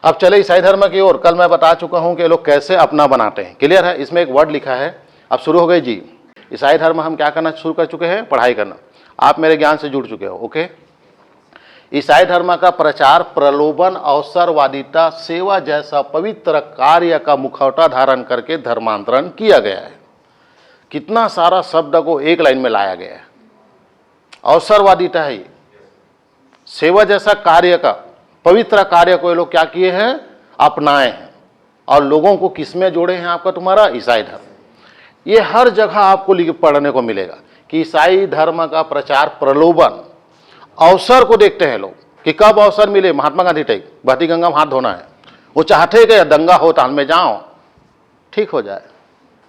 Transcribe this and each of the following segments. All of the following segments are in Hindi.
अब चले ईसाई धर्म की ओर। कल मैं बता चुका हूं कि ये लोग कैसे अपना बनाते हैं, क्लियर है। इसमें एक वर्ड लिखा है, अब शुरू हो गई जी। ईसाई धर्म हम क्या करना शुरू कर चुके हैं, पढ़ाई करना। आप मेरे ज्ञान से जुड़ चुके हो, ओके। ईसाई धर्म का प्रचार प्रलोभन, अवसरवादिता, सेवा जैसा पवित्र कार्य का मुखौटा धारण करके धर्मांतरण किया गया है। कितना सारा शब्द को एक लाइन में लाया गया है। अवसरवादिता है, सेवा जैसा कार्य का पवित्र कार्य को ये लोग क्या किए हैं, अपनाए हैं। और लोगों को किसमें जोड़े हैं, आपका तुम्हारा ईसाई धर्म। ये हर जगह आपको पढ़ने को मिलेगा कि ईसाई धर्म का प्रचार प्रलोभन, अवसर को देखते हैं लोग कि कब अवसर मिले। महात्मा गांधी टाइप बहती गंगा में हाथ धोना है, वो चाहते हैं कि दंगा हो, ताल में जाओ, ठीक हो जाए,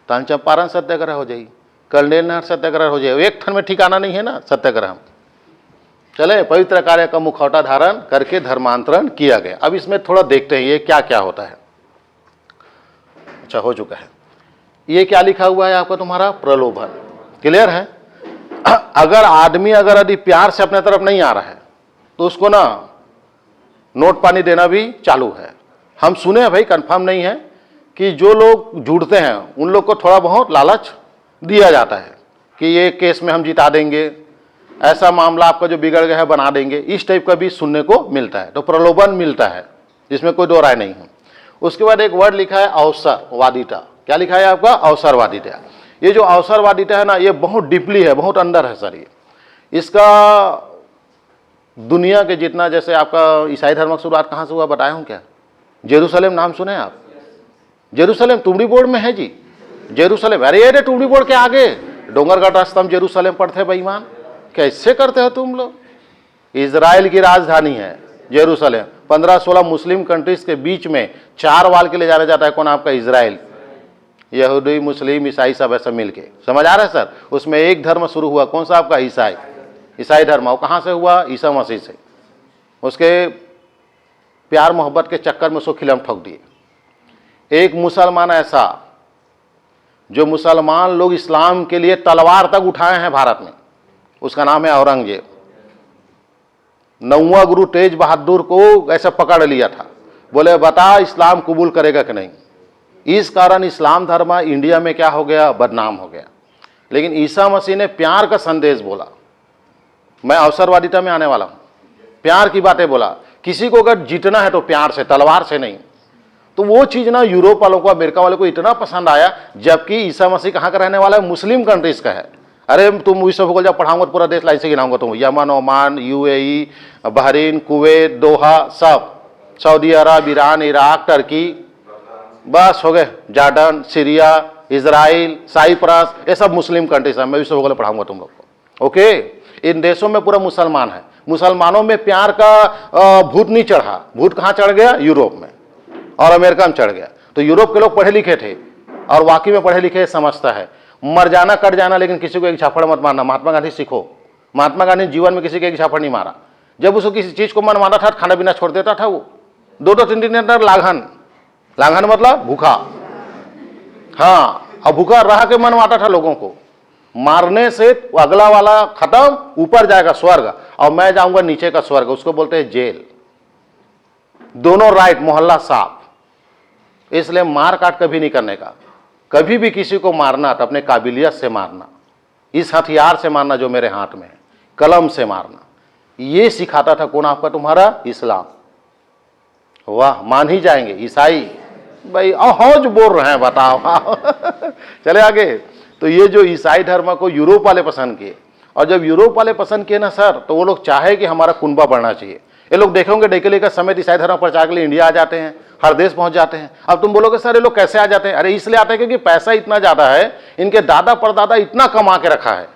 ताल चंपारण सत्याग्रह हो जाएगी, कर्नेल नहर सत्याग्रह हो जाए, एक थन में ठिकाना नहीं है ना सत्याग्रह। चले, पवित्र कार्य का मुखौटा धारण करके धर्मांतरण किया गया। अब इसमें थोड़ा देखते हैं ये क्या क्या होता है। अच्छा, हो चुका है। ये क्या लिखा हुआ है आपका तुम्हारा, प्रलोभन, क्लियर है। अगर आदमी अगर यदि प्यार से अपने तरफ नहीं आ रहा है तो उसको ना नोट पानी देना भी चालू है। हम सुने हैं भाई, कंफर्म नहीं है, कि जो लोग जुड़ते हैं उन लोग को थोड़ा बहुत लालच दिया जाता है कि ये केस में हम जिता देंगे, ऐसा मामला आपका जो बिगड़ गया है बना देंगे, इस टाइप का भी सुनने को मिलता है। तो प्रलोभन मिलता है, इसमें कोई दो राय नहीं है। उसके बाद एक वर्ड लिखा है अवसरवादिता। क्या लिखा है आपका, अवसरवादिता। ये जो अवसरवादिता है ना, ये बहुत डीपली है, बहुत अंदर है सर। ये इसका दुनिया के जितना, जैसे आपका ईसाई धर्म की शुरुआत कहाँ से हुआ बताया हूँ क्या, जेरूसलेम नाम सुने आप? जेरूसलेम तुमड़ी बोर्ड में है जी, जेरूसलेम। अरे ये तुमड़ी बोर्ड के आगे डोंगरगढ़ रास्ता में जेरूसलेम पड़ते हैं बेईमान, कैसे करते हो तुम लोग। इजराइल की राजधानी है जेरूसलेम। 15-16 मुस्लिम कंट्रीज के बीच में 4 वाल के लिए जाना जाता है। कौन, आपका इजराइल। यहूदी, मुस्लिम, ईसाई सब ऐसा मिलके, समझ आ रहा है सर। उसमें एक धर्म शुरू हुआ, कौन सा आपका, ईसाई। ईसाई धर्म वो कहाँ से हुआ, ईसा मसीह से। उसके प्यार मोहब्बत के चक्कर में उसको खिलम ठोक दिए। एक मुसलमान ऐसा, जो मुसलमान लोग इस्लाम के लिए तलवार तक उठाए हैं भारत में, उसका नाम है औरंगजेब। 9वां गुरु तेज बहादुर को ऐसा पकड़ लिया था, बोले बता इस्लाम कबूल करेगा कि नहीं। इस कारण इस्लाम धर्म इंडिया में क्या हो गया, बदनाम हो गया। लेकिन ईसा मसीह ने प्यार का संदेश बोला। मैं अवसरवादिता में आने वाला हूं, प्यार की बातें बोला। किसी को अगर जीतना है तो प्यार से, तलवार से नहीं। तो वो चीज ना यूरोप वालों को, अमेरिका वालों को इतना पसंद आया, जबकि ईसा मसीह कहाँ का रहने वाला है, मुस्लिम कंट्रीज का है। अरे तुम विश्व भूगोल जब पढ़ाऊंगा तो पूरा देश लाइन से गिनाऊंगा तुम, Yemen, Oman, UAE, Bahrain, Kuwait, Doha, सब, Saudi Arabia, Iran, Iraq, Turkey, बस हो गए, जॉर्डन, सीरिया, इजराइल, साइप्रस, ये सब मुस्लिम कंट्रीज है। मैं विश्व भूगोल पढ़ाऊंगा तुम लोग को, ओके। इन देशों में पूरा मुसलमान है। मुसलमानों में प्यार का भूत नहीं चढ़ा। भूत कहाँ चढ़ गया, यूरोप में और अमेरिका में चढ़ गया। तो यूरोप के लोग पढ़े लिखे थे, और वाकई में पढ़े लिखे समझता है, मर जाना कट जाना, लेकिन किसी को एक झापड़ मत मारना। महात्मा गांधी सीखो, महात्मा गांधी जीवन में किसी को एक झापड़ नहीं मारा। जब उसको किसी चीज को मन मारा था, खाना पीना छोड़ देता था वो। 2-3 दिन अंदर लाघन, लाघन मतलब भूखा, हाँ, अब भूखा रह के मन मारता था लोगों को। मारने से अगला वाला खत्म, ऊपर जाएगा स्वर्ग, और मैं जाऊंगा नीचे का स्वर्ग, उसको बोलते हैं जेल। दोनों राइट, मोहल्ला साफ। इसलिए मार काट कभी नहीं करने का। कभी भी किसी को मारना तो अपने काबिलियत से मारना, इस हथियार से मारना जो मेरे हाथ में है, कलम से मारना। ये सिखाता था कौन, आपका तुम्हारा इस्लाम। वाह, मान ही जाएंगे ईसाई भाई, हौज बोल रहे हैं, बताओ। चले आगे। तो ये जो ईसाई धर्म को यूरोप वाले पसंद किए, और जब यूरोप वाले पसंद किए ना सर, तो वो लोग चाहे कि हमारा कुनबा बढ़ना चाहिए। ये लोग देखेंगे डेके का समय ईसाई धर्म प्रचार के लिए इंडिया आ जाते हैं, हर देश पहुंच जाते हैं। अब तुम बोलोगे सर ये लोग कैसे आ जाते हैं? अरे इसलिए आते हैं क्योंकि पैसा इतना ज्यादा है, इनके दादा परदादा इतना कमा के रखा है,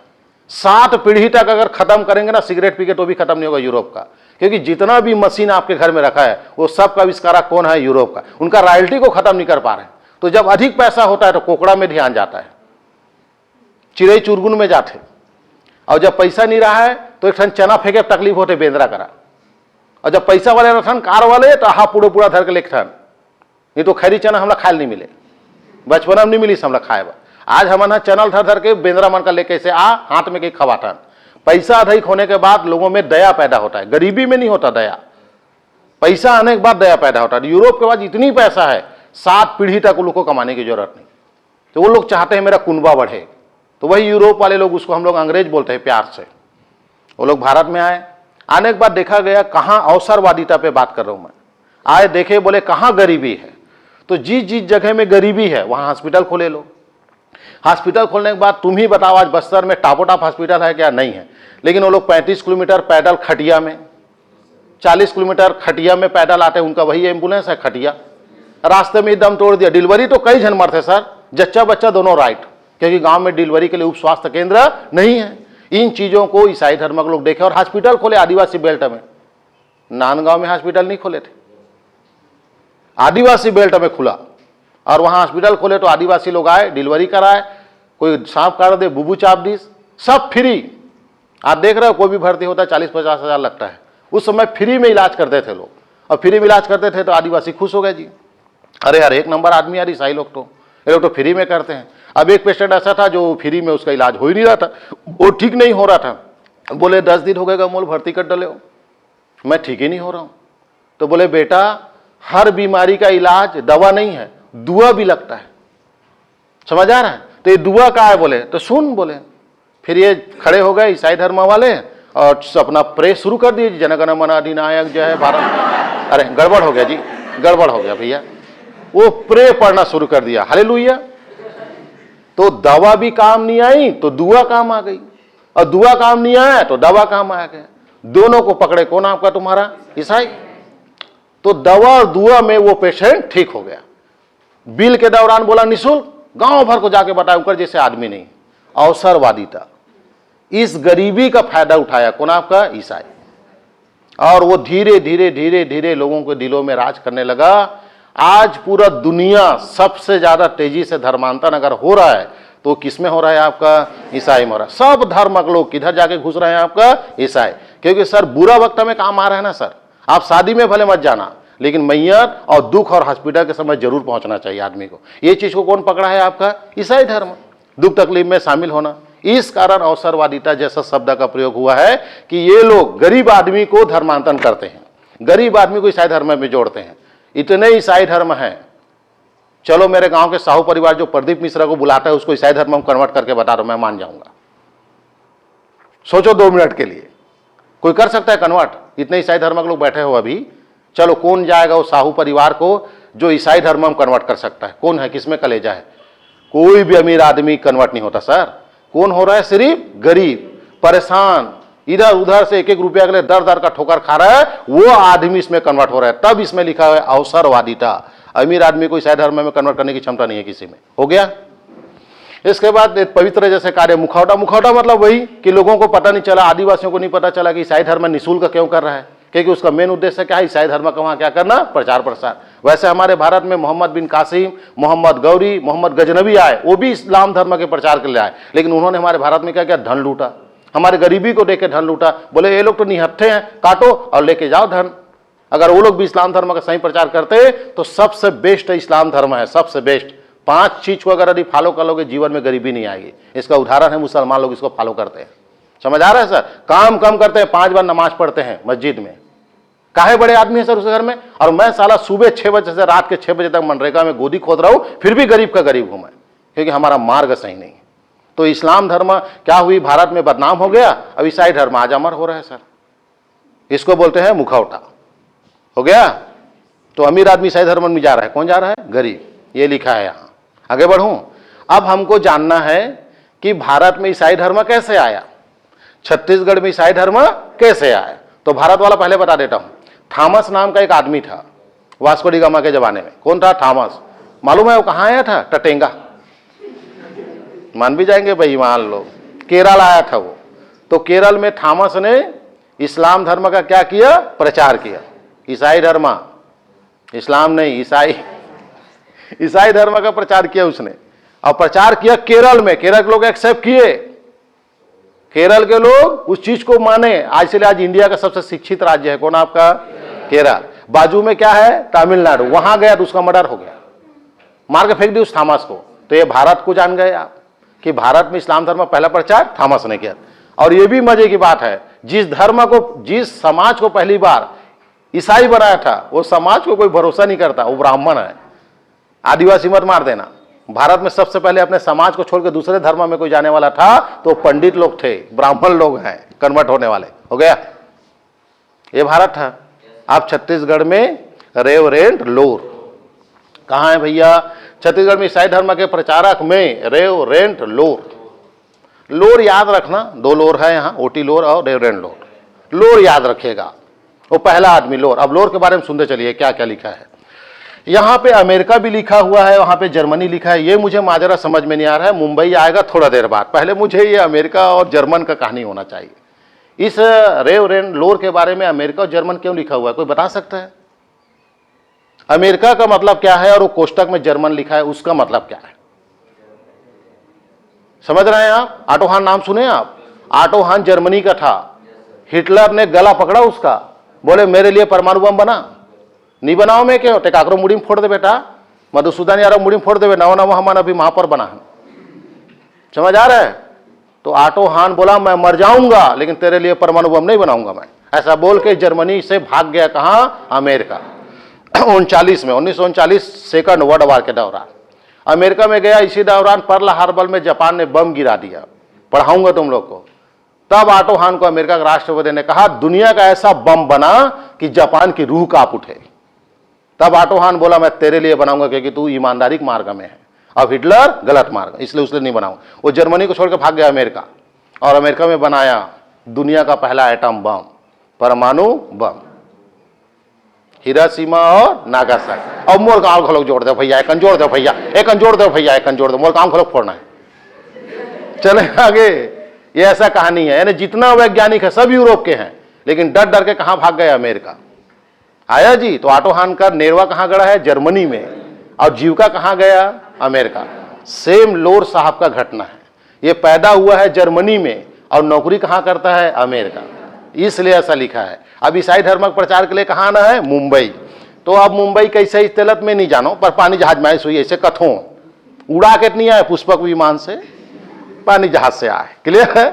7 पीढ़ी तक अगर खत्म करेंगे ना सिगरेट पी के तो भी खत्म नहीं होगा यूरोप का। क्योंकि जितना भी मशीन आपके घर में रखा है वो सब का आविष्कार कौन है, यूरोप का। उनका रॉयल्टी को खत्म नहीं कर पा रहे हैं। तो जब अधिक पैसा होता है तो कोकड़ा में ध्यान जाता है, चिड़ई चुरगुन में जाते, और जब पैसा नहीं रहा है तो एक ठन चना फेंके तकलीफ होते, बेंदरा करा। और जब पैसा वाले रखन कार वाले तो हा पूरा पूरा धर के लेखन, नहीं तो खैरी चना हमरा खाए नहीं मिले, बचपन में नहीं मिली हमरा खाए। आज हमारा चनल धर धर के बेंदरा मन का लेके से आ हाथ में कहीं खवाठन। पैसा अधिक होने के बाद लोगों में दया पैदा होता है, गरीबी में नहीं होता दया। पैसा आने के बाद दया पैदा होता है। यूरोप के पास इतनी पैसा है, 7 पीढ़ी तक उन लोग को कमाने की जरूरत नहीं। तो वो लोग चाहते हैं मेरा कुनबा बढ़े, तो वही यूरोप वाले लोग, उसको हम लोग अंग्रेज बोलते हैं प्यार से, वो लोग भारत में आए। आने के बाद देखा गया कहाँ अवसरवादिता पे बात कर रहा हूं मैं, आए देखे बोले कहाँ गरीबी है, तो जिस जिस जगह में गरीबी है वहां हॉस्पिटल खोले लो। हॉस्पिटल खोलने के बाद तुम ही बताओ आज बस्तर में टापोटाप हॉस्पिटल है क्या? नहीं है। लेकिन वो लोग 35 किलोमीटर पैदल खटिया में, 40 किलोमीटर खटिया में पैदल आते हैं, उनका वही एम्बुलेंस है खटिया। रास्ते में दम तोड़ दिया। डिलीवरी तो कई जन मरते सर, जच्चा बच्चा दोनों राइट, क्योंकि गांव में डिलीवरी के लिए उप स्वास्थ्य केंद्र नहीं है। इन चीजों को ईसाई धर्म के लोग देखे और हॉस्पिटल खोले आदिवासी बेल्ट में। नांदगांव में हॉस्पिटल नहीं खोले थे, आदिवासी बेल्ट में खुला, और वहां हॉस्पिटल खोले तो आदिवासी लोग आए, डिलीवरी कराए, कोई सांप काट दे, बुबू चाप दी, सब फ्री। आप देख रहे हो कोई भी भर्ती होता है 40-50 हजार लगता है, उस समय फ्री में इलाज करते थे लोग, और फ्री में इलाज करते थे तो आदिवासी खुश हो गए जी, अरे यार एक नंबर आदमी यार ईसाई लोग तो, ये लोग तो फ्री में करते हैं। अब एक पेशेंट ऐसा था जो फ्री में उसका इलाज हो ही नहीं रहा था, वो ठीक नहीं हो रहा था। बोले 10 दिन हो गएगा मोल भर्ती कर डले हो, मैं ठीक ही नहीं हो रहा हूं। तो बोले बेटा हर बीमारी का इलाज दवा नहीं है, दुआ भी लगता है, समझ आ रहा है? तो ये दुआ का है बोले, तो सुन बोले। फिर ये खड़े हो गए ईसाई धर्म वाले और अपना प्रे शुरू कर दिए, जनगण मन अधिनायक जय भारत। अरे गड़बड़ हो गया जी, गड़बड़ हो गया भैया, वो प्रे पढ़ना शुरू कर दिया, हालेलुया। तो दवा भी काम नहीं आई तो दुआ काम आ गई, और दुआ काम नहीं आया तो दवा काम आ गया। दोनों को पकड़े कौन? आपका तुम्हारा ईसाई। तो दवा और दुआ में वो पेशेंट ठीक हो गया। बिल के दौरान बोला निःशुल्क, गांव भर को जाके बताया, ऊपर जैसे आदमी नहीं। अवसरवादिता, इस गरीबी का फायदा उठाया कौन? आपका ईसाई। और वो धीरे धीरे धीरे धीरे लोगों के दिलों में राज करने लगा। आज पूरा दुनिया सबसे ज्यादा तेजी से धर्मांतरण अगर हो रहा है तो किसमें हो रहा है? आपका ईसाई में हो रहा है। सब धर्म के लोग किधर जाके घुस रहे हैं? आपका ईसाई। क्योंकि सर बुरा वक्त में काम आ रहा है ना सर, आप शादी में भले मत जाना, लेकिन मैयत और दुख और हॉस्पिटल के समय जरूर पहुंचना चाहिए आदमी को। ये चीज को कौन पकड़ा है? आपका ईसाई धर्म। दुख तकलीफ में शामिल होना। इस कारण अवसरवादिता जैसा शब्द का प्रयोग हुआ है कि ये लोग गरीब आदमी को धर्मांतरण करते हैं, गरीब आदमी को ईसाई धर्म में जोड़ते हैं। इतने ईसाई धर्म हैं, चलो मेरे गांव के साहू परिवार जो प्रदीप मिश्रा को बुलाता है उसको ईसाई धर्म में कन्वर्ट करके बता दो, मैं मान जाऊंगा। सोचो 2 मिनट के लिए, कोई कर सकता है कन्वर्ट? इतने ईसाई धर्म के लोग बैठे हो अभी, चलो कौन जाएगा उस साहू परिवार को जो ईसाई धर्म में कन्वर्ट कर सकता है? कौन है? किसमें कलेजा है? कोई भी अमीर आदमी कन्वर्ट नहीं होता सर। कौन हो रहा है? सिर्फ गरीब, परेशान, इधर उधर से 1-1 रुपया के लिए दर दर का ठोकर खा रहा है, वो आदमी इसमें कन्वर्ट हो रहा है। तब इसमें लिखा है अवसरवादिता। अमीर आदमी को ईसाई धर्म में कन्वर्ट करने की क्षमता नहीं है किसी में। हो गया। इसके बाद पवित्र जैसे कार्य, मुखौटा। मुखौटा मतलब वही कि लोगों को पता नहीं चला, आदिवासियों को नहीं पता चला कि ईसाई धर्म निःशुल्क क्यों कर रहा है, क्योंकि उसका मेन उद्देश्य क्या है? ईसाई धर्म का वहां क्या करना? प्रचार प्रसार। वैसे हमारे भारत में मोहम्मद बिन कासिम, मोहम्मद गौरी, मोहम्मद गजनबी आए, वो भी इस्लाम धर्म के प्रचार के लिए आए, लेकिन उन्होंने हमारे भारत में क्या किया? धन लूटा, हमारे गरीबी को देख के धन लूटा। बोले ये लोग तो निहत्थे हैं, काटो और लेके जाओ धन। अगर वो लोग भी इस्लाम धर्म का सही प्रचार करते तो सबसे बेस्ट इस्लाम धर्म है, सबसे बेस्ट। 5 चीज को अगर यदि फॉलो कर लोगे जीवन में गरीबी नहीं आएगी। इसका उदाहरण है मुसलमान लोग इसको फॉलो करते हैं। समझ आ रहा है सर? काम कम करते हैं, 5 बार नमाज पढ़ते हैं मस्जिद में। काहे बड़े आदमी है सर उस घर में? और मैं साला सुबह 6 बजे से रात के 6 बजे तक मनरेगा में गोदी खोद रहा हूं, फिर भी गरीब का गरीब हूं मैं, क्योंकि हमारा मार्ग सही नहीं है। तो इस्लाम धर्म क्या हुई? भारत में बदनाम हो गया। अब ईसाई धर्म आज अमर हो रहा है सर। इसको बोलते हैं मुखौटा। हो गया। तो अमीर आदमी ईसाई धर्म में जा रहा है, कौन जा रहा है? गरीब। ये लिखा है यहां। आगे बढ़ूं। अब हमको जानना है कि भारत में ईसाई धर्म कैसे आया, छत्तीसगढ़ में ईसाई धर्म कैसे आया। तो भारत वाला पहले बता देता हूं। थॉमस नाम का एक आदमी था वास्को डी गामा के जमाने में। कौन था? थॉमस। मालूम है वो कहां आया था? टटेंगा। मान भी जाएंगे भाई, मान लो केरल आया था वो। तो केरल में थॉमस ने इस्लाम धर्म का क्या किया? प्रचार किया। ईसाई धर्म, इस्लाम नहीं, ईसाई, ईसाई धर्म का प्रचार किया उसने। और प्रचार किया केरल में। केरल के लोग एक्सेप्ट किए, केरल के लोग उस चीज को माने। आज से आज इंडिया का सबसे शिक्षित राज्य है कौन? आपका केरल। बाजू में क्या है? तमिलनाडु। वहां गया तो उसका मर्डर हो गया, मार के फेंक दी उस थॉमस को। तो ये भारत को जान गए आप कि भारत में इस्लाम धर्म पहला प्रचार थॉमस ने किया। और ये भी मजे की बात है, जिस धर्म को, जिस समाज को पहली बार ईसाई बनाया था, वो समाज को कोई भरोसा नहीं करता, वो ब्राह्मण है। आदिवासी मत मार देना। भारत में सबसे पहले अपने समाज को छोड़ के दूसरे धर्म में कोई जाने वाला था तो पंडित लोग थे, ब्राह्मण लोग हैं कन्वर्ट होने वाले। हो गया, ये भारत था। आप छत्तीसगढ़ में रेवरेंड लोर कहाँ है भैया? छत्तीसगढ़ में ईसाई धर्म के प्रचारक में रेवरेंड लोर। लोर याद रखना, दो लोर है यहाँ, ओटी लोर और रेवरेंड लोर। लोर याद रखिएगा, वो पहला आदमी लोर। अब लोर के बारे में सुनते चलिए क्या क्या लिखा है। यहाँ पे अमेरिका भी लिखा हुआ है, वहाँ पे जर्मनी लिखा है। ये मुझे माजरा समझ में नहीं आ रहा है, मुंबई आएगा थोड़ा देर बाद। पहले मुझे ये अमेरिका और जर्मन का कहानी होना चाहिए। इस रेवरेंड लोर के बारे में अमेरिका और जर्मन क्यों लिखा हुआ है, कोई बता सकता है? अमेरिका का मतलब क्या है और वो कोष्टक में जर्मन लिखा है, उसका मतलब क्या है? समझ रहे हैं आप? ऑटो हान नाम सुने आप? ऑटो हान जर्मनी का था। हिटलर ने गला पकड़ा उसका, बोले मेरे लिए परमाणु बम बना। नहीं बनाओ मैं क्यों, टेकाकरो मुड़ी में फोड़ दे बेटा, मधुसूदन यादव मुड़ी में फोड़ दे, नवा नवा हमान अभी महापौर बना है। समझ आ रहा है? तो ऑटो हान बोला मैं मर जाऊंगा लेकिन तेरे लिए परमाणु बम नहीं बनाऊंगा मैं। ऐसा बोल के जर्मनी से भाग गया कहां? अमेरिका। 1939 में, 1939 सेकंड वर्ल्ड वॉर के दौरान अमेरिका में गया। इसी दौरान पर्ल हार्बर में जापान ने बम गिरा दिया, पढ़ाऊंगा तुम लोग को। तब ऑटो हान को अमेरिका के राष्ट्रपति ने कहा दुनिया का ऐसा बम बना कि जापान की रूह कांप उठे। तब ऑटो हान बोला मैं तेरे लिए बनाऊंगा क्योंकि तू ईमानदारी के मार्ग में है। अब हिटलर गलत मार्ग, इसलिए उसने नहीं बनाऊंगा। वो जर्मनी को छोड़ के भाग गया अमेरिका, और अमेरिका में बनाया दुनिया का पहला एटम बम, परमाणु बम, हिरोशिमा और नागासाकी। अब मोर गांव खलोक जोड़ दो भैया, एक जोड़ दो भैया, एक जोड़ दो भैया, एक जोड़ दो, मोर गांव खलोक फोड़ना है। चले आगे। ये ऐसा कहानी है, यानी जितना वैज्ञानिक है सब यूरोप के हैं, लेकिन डर डर के कहां भाग गए? अमेरिका। आया जी। तो ऑटो हान का नेरवा कहां गड़ा है? जर्मनी में। और जीविका कहां गया? अमेरिका। सेम लोर साहब का घटना है। ये पैदा हुआ है जर्मनी में और नौकरी कहां करता है? अमेरिका। इसलिए ऐसा लिखा है। अब ईसाई धर्म के प्रचार के लिए कहां आना है? मुंबई। तो अब मुंबई कैसे इस तलत में नहीं जानो, पर पानी जहाज में हुई ऐसे कथों उड़ा के नहीं आए, पुष्पक विमान से, पानी जहाज से आए। क्लियर है?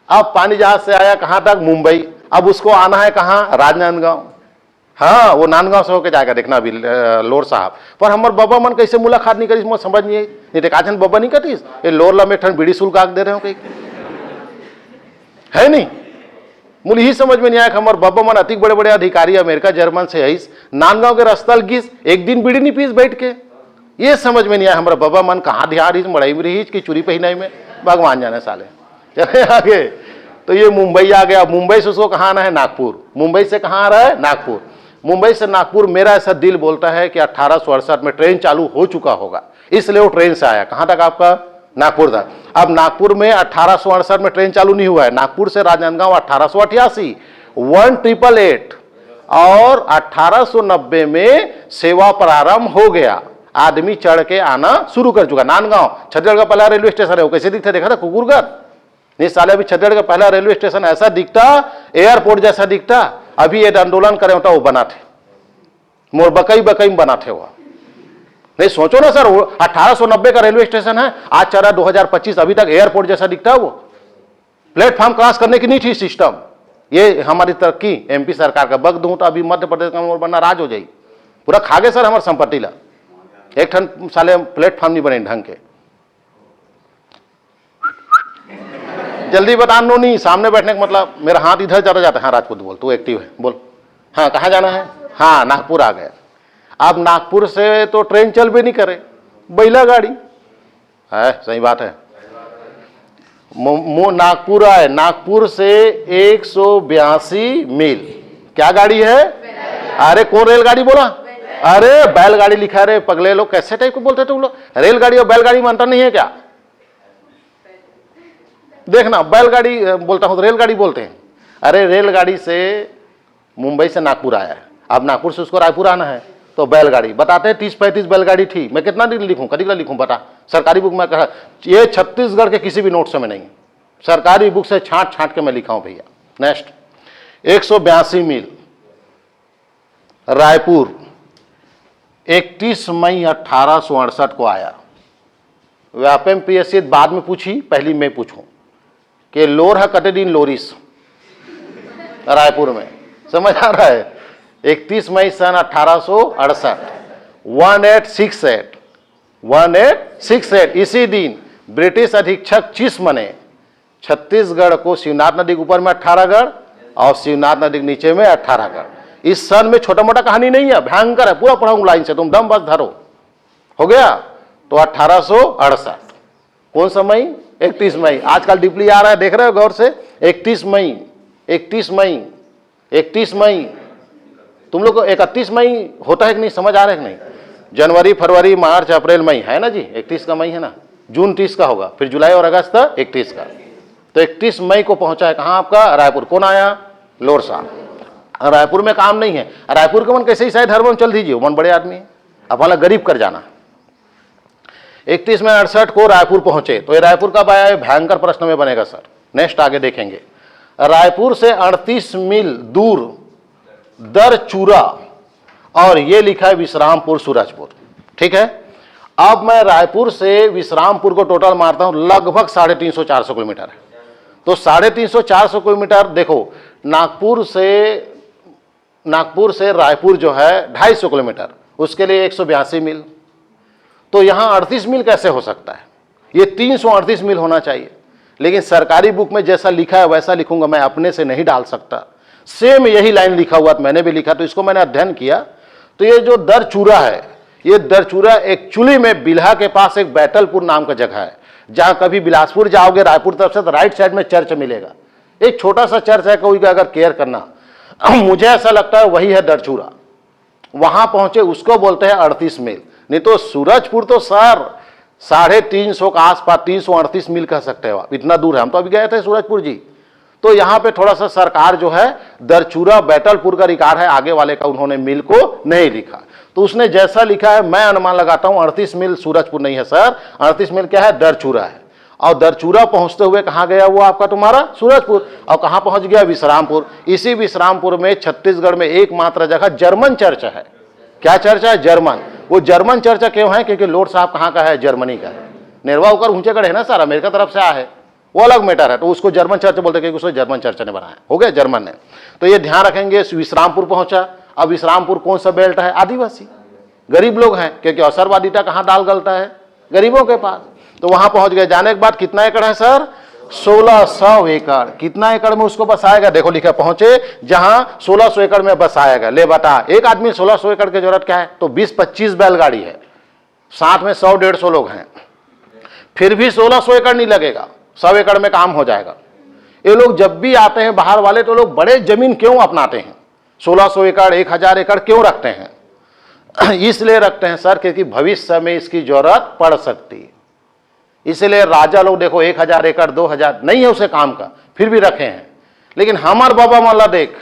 अब पानी जहाज से आया कहां तक? मुंबई। अब उसको आना है कहां? राजनांदगांव। हाँ, वो नांदगांव से होकर जाएगा, देखना अभी लोर साहब। पर हमार बाबा मन कैसे मुलाकात नहीं करी, समझ नहीं आई। नहीं तो काजन बाबा नहीं कतीस, ये लोर लमे ठन बीड़ी शुल्क आग दे रहे हो कहीं, है नहीं? मुझे ही समझ में नहीं आया कि हमारे बाबा मन अति बड़े बड़े अधिकारी अमेरिका जर्मन से है, नांदगांव के रस्तल गिस एक दिन बीड़ी नहीं पीस बैठ के। ये समझ में नहीं आया हमारे बाबा मन कहाँ ध्यान रही, मड़ई में रही कि चूरी पहनाई में, भगवान जाने साले। चले आगे। तो ये मुंबई आ गया। मुंबई से उसको कहाँ आना है? नागपुर। मुंबई से कहाँ आ रहा है? नागपुर। मुंबई से नागपुर मेरा ऐसा दिल बोलता है कि 1868 में ट्रेन चालू हो चुका होगा, इसलिए वो ट्रेन से आया। कहां तक आपका? नागपुर तक। अब नागपुर में 1868 में ट्रेन चालू नहीं हुआ है। नागपुर से राजनांदगांव 1888, 1888 और 1890 में सेवा प्रारंभ हो गया। आदमी चढ़ के आना शुरू कर चुका। नांदगांव छत्तीसगढ़ का पहला रेलवे स्टेशन है। वो कैसे दिखता देखा था? कुकुरगढ़। नहीं साले, अभी छत्तीसगढ़ का पहला रेलवे स्टेशन ऐसा दिखता, एयरपोर्ट जैसा दिखता। अभी ये आंदोलन करे होता वो बना थे, मोर बकई बकई में बना थे वो। नहीं सोचो ना सर, 1890 का रेलवे स्टेशन है, आज चला 2025, अभी तक एयरपोर्ट जैसा दिखता है वो। प्लेटफॉर्म क्रॉस करने की नहीं थी सिस्टम। ये हमारी तरक्की एमपी सरकार का बग दूं तो अभी मध्य प्रदेश का मोर बनना राज हो जाई। पूरा खा गए सर हमारे संपत्ति ला। एक ठन साले प्लेटफॉर्म नहीं बने ढंग के। जल्दी बता नो नहीं, सामने बैठने का मतलब मेरा हाथ इधर चला जाता है। हाँ राजपूत बोल, तू एक्टिव है, बोल। हाँ कहाँ जाना है? हाँ नागपुर आ गए। अब नागपुर से तो ट्रेन चल भी नहीं करे, बैला गाड़ी है। सही बात है। नागपुर आए, नागपुर से 182 मील। क्या गाड़ी है? अरे कौन रेलगाड़ी बोला? अरे बैलगाड़ी लिखा है रे पगले लोग, कैसे टाइप को बोलते तुम लोग? रेलगाड़ी और बैलगाड़ी में अंतर नहीं है क्या? देखना, बैलगाड़ी बोलता हूं तो रेलगाड़ी बोलते हैं। अरे रेलगाड़ी से मुंबई से नागपुर आया है, अब नागपुर से उसको रायपुर आना है तो बैलगाड़ी बताते हैं 30-35 बैलगाड़ी थी। मैं कितना दिन लिखूं, कभी लिखूं बता? सरकारी बुक में कहा, ये छत्तीसगढ़ के किसी भी नोट से में नहीं, सरकारी बुक से छांट छांट के मैं लिखा हूं भैया। नेक्स्ट 182 मील रायपुर 31 मई 1868 को आया। व्यापम पीएससी बाद में पूछी, पहली मैं पूछूं कि लोर है कटे दिन लोरिस रायपुर में। समझ आ रहा है? 31 मई सन 1868, 1868 इसी दिन ब्रिटिश अधीक्षक चिस्म ने छत्तीसगढ़ को शिवनाथ नदी के ऊपर में 18 गढ़ और शिवनाथ नदी के नीचे में 18 गढ़। इस सन में छोटा मोटा कहानी नहीं है, भयंकर है, पूरा पढ़ाऊंगा लाइन से, तुम दम बस धरो। हो गया तो 1868 कौन सा मई? 31 मई। आजकल डिप्ली आ रहा है, देख रहे हो गौर से, 31 मई 31 मई 31 मई। तुम लोग को 31 मई होता है कि नहीं, समझ आ रहा है कि नहीं? जनवरी फरवरी मार्च अप्रैल मई है ना जी, 31 का मई है ना, जून 30 का होगा, फिर जुलाई और अगस्त 31 का। तो 31 मई को पहुंचा है कहां आपका? रायपुर। कौन आया? लोरसा। रायपुर में काम नहीं है, रायपुर के मन कैसे ईसाई धर्म में चल दीजिए, मन बड़े आदमी है, अब वाला गरीब कर जाना। 31 में 68 को रायपुर पहुंचे। तो ये रायपुर कब आया है? भयंकर प्रश्न में बनेगा सर, नेक्स्ट आगे देखेंगे। रायपुर से 38 मील दूर दरचूरा, और ये लिखा है विश्रामपुर सूरजपुर। ठीक है, अब मैं रायपुर से विश्रामपुर को टोटल मारता हूं, लगभग 350-400 किलोमीटर है। तो 350-400 किलोमीटर देखो, नागपुर से रायपुर जो है 250 किलोमीटर, उसके लिए 182 मील। तो यहां 38 मील कैसे हो सकता है? ये 338 मील होना चाहिए, लेकिन सरकारी बुक में जैसा लिखा है वैसा लिखूंगा, मैं अपने से नहीं डाल सकता। सेम यही लाइन लिखा हुआ, मैंने भी लिखा, तो इसको मैंने अध्ययन किया। तो ये जो दरचूरा है, ये दरचूरा एक्चुअली में बिल्हा के पास एक बैतलपुर नाम का जगह है, जहां कभी बिलासपुर जाओगे रायपुर तरफ से तो राइट साइड में चर्च मिलेगा, एक छोटा सा चर्च है, कोई का अगर केयर करना, मुझे ऐसा लगता है वही है दरचूरा। वहां पहुंचे, उसको बोलते हैं 38 मील। नहीं तो सूरजपुर तो सर 350 का आसपास, 338 मील कह सकते हो आप, इतना दूर है। हम तो अभी गए थे सूरजपुर जी। तो यहां पे थोड़ा सा सरकार जो है दरचूरा बैतलपुर का रिकॉर्ड है, आगे वाले का उन्होंने मील को नहीं लिखा। तो उसने जैसा लिखा है मैं अनुमान लगाता हूं 38 मील सूरजपुर नहीं है सर, 38 मील क्या है? दरचूरा है। और दरचूरा पहुंचते हुए कहां गया वो आपका तुम्हारा? सूरजपुर। और कहां पहुंच गया? विश्रामपुर। इसी विश्रामपुर में छत्तीसगढ़ में एकमात्र जगह जर्मन चर्च है। क्या चर्च है? जर्मन। वो जर्मन चर्च क्यों है? क्योंकि लॉर्ड साहब कहां का है? जर्मनी का है। निर्वाह होकर ऊंचेगढ़ है ना सर, अमेरिका तरफ से आया है, वो अलग मैटर है। तो उसको जर्मन चर्च बोलते हैं क्योंकि उसको जर्मन चर्च ने बनाया। हो गया जर्मन ने। तो ये ध्यान रखेंगे। विश्रामपुर पहुंचा। अब विश्रामपुर कौन सा बेल्ट है? आदिवासी, गरीब लोग हैं, क्योंकि अवसरवादिता कहां डाल गलता है? गरीबों के पास। तो वहां पहुंच गए। जाने के बाद कितना एकड़ है सर? 1600 एकड़। कितना एकड़ में उसको बसाएगा? देखो लिखा, पहुंचे जहां 1600 एकड़ में बसाएगा। ले बता, एक आदमी 1600 एकड़ की जरूरत क्या है? तो 20-25 बैलगाड़ी है, साथ में 100-150 लोग हैं, फिर भी 1600 एकड़ नहीं लगेगा, 100 एकड़ में काम हो जाएगा। ये लोग जब भी आते हैं बाहर वाले, तो लोग बड़े जमीन क्यों अपनाते हैं? 1600 एकड़ 1000 एकड़ क्यों रखते हैं? इसलिए रखते हैं सर क्योंकि भविष्य में इसकी जरूरत पड़ सकती है। इसलिए राजा लोग देखो 1000 एकड़ 2000 नहीं है उसे काम का, फिर भी रखे हैं। लेकिन हमार बाबा माला देख,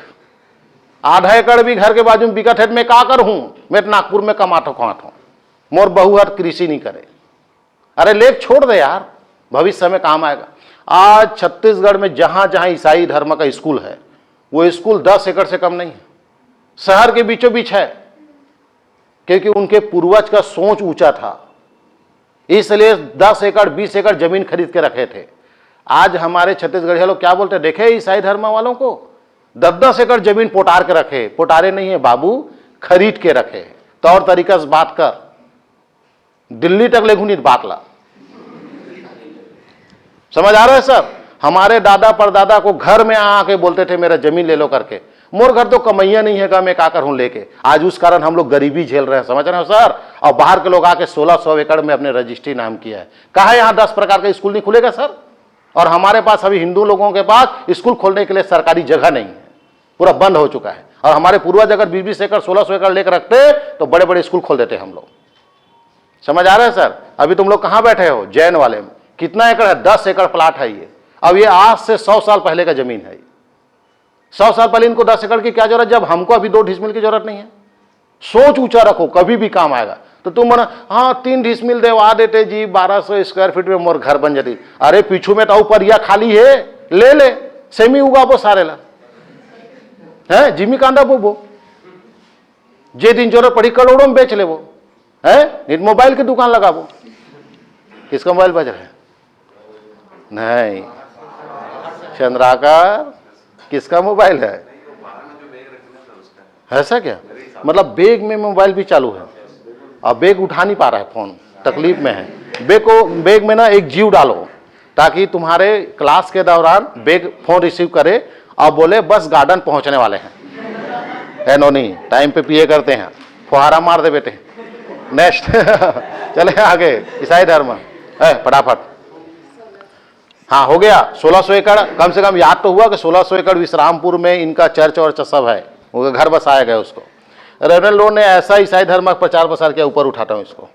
आधा एकड़ भी घर के बाजू में बिकट है, मैं का करूं? मैं नागपुर में कमाता खाता, मोर बहु हर कृषि नहीं करे। अरे लेख छोड़ दे यार, भविष्य में काम आएगा। आज छत्तीसगढ़ में जहां जहां ईसाई धर्म का स्कूल है, वो स्कूल 10 एकड़ से कम नहीं है, शहर के बीचों बीच है, क्योंकि उनके पूर्वज का सोच ऊंचा था, इसलिए 10 एकड़ 20 एकड़ जमीन खरीद के रखे थे। आज हमारे छत्तीसगढ़िया लोग क्या बोलते हैं, देखे ईसाई धर्म वालों को 10-10 एकड़ जमीन पोटार के रखे। पोटारे नहीं है बाबू, खरीद के रखे। तौर तरीका से बात कर, दिल्ली तक ले घूनी बात ला। समझ आ रहा है सर? हमारे दादा परदादा को घर में आके बोलते थे मेरा जमीन ले लो करके, मोर घर तो कमैया नहीं है, मैं का करूं लेके। आज उस कारण हम लोग गरीबी झेल रहे हैं, समझ रहे हो सर? और बाहर के लोग आके 1600 एकड़ में अपने रजिस्ट्री नाम किया है। कहा यहां 10 प्रकार का स्कूल नहीं खुलेगा सर? और हमारे पास अभी हिंदू लोगों के पास स्कूल खोलने के लिए सरकारी जगह नहीं है, पूरा बंद हो चुका है। और हमारे पूर्वज अगर 20-20 एकड़ 1600 एकड़ लेकर रखते तो बड़े बड़े स्कूल खोल देते हम लोग। समझ आ रहा है सर? अभी तुम लोग कहां बैठे हो? जैन वाले में। कितना एकड़ है? 10 एकड़ प्लाट है ये। अब ये आज से 100 साल पहले का जमीन है। 100 साल पहले इनको 10 एकड़ की क्या जरूरत, जब हमको अभी 2 डिसमिल की जरूरत नहीं है। सोच ऊंचा रखो, कभी भी काम आएगा। तो तुम बोला हाँ 3 डिसमिल देवा देते जी, 1200 स्क्वायर फीट में मोर घर बन जाती। अरे पीछू में तो ऊपर या खाली है, ले ले, सेमी उगा वो सारे ला है, जिमी कांदा वो जे दिन जरूरत पड़ी करोड़ों में बेच ले वो है। मोबाइल की दुकान लगा वो। किसका मोबाइल बज रहा है? नहीं, चंद्राकार किसका मोबाइल है? ऐसा क्या? मतलब बैग में मोबाइल भी चालू है और बैग उठा नहीं पा रहा है, फोन तकलीफ में है। बैग में ना एक जीव डालो ताकि तुम्हारे क्लास के दौरान बैग फोन रिसीव करे और बोले बस गार्डन पहुंचने वाले हैं। एनोनी टाइम पे पिए करते हैं, फुहारा मार दे बेटे। नेक्स्ट चले आगे, ईसाई धर्म फटाफट। हाँ हो गया 1600 एकड़, कम से कम याद तो हुआ कि 1600 एकड़ विश्रामपुर में इनका चर्च और सब है, वो घर बसाया गया उसको। रेवरेंड लोर ने ऐसा ईसाई धर्म का प्रचार प्रसार किया, ऊपर उठाता हूँ इसको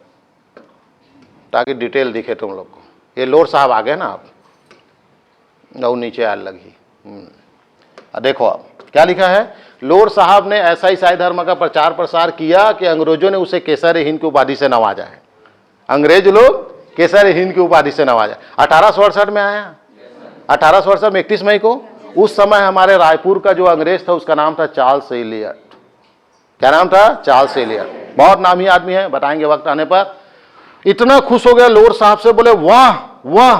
ताकि डिटेल दिखे तुम लोग को। ये लोर साहब आ गए ना आप, वो नीचे आ लगी। देखो आप क्या लिखा है, लोर साहब ने ऐसा ईसाई धर्म का प्रचार प्रसार किया कि अंग्रेजों ने उसे केसर हिंद की उपाधि से नवाजा है। अंग्रेज लोग केसर हिंद की उपाधि से नवाजा। 1868 में आया, 1868 में 31 मई को। उस समय हमारे रायपुर का जो अंग्रेज था उसका नाम था चार्ल्स एलियट। क्या नाम था? Charles Eliot. बहुत नामी आदमी है, बताएंगे वक्त आने पर। इतना खुश हो गया लोर साहब से, बोले वाह वाह,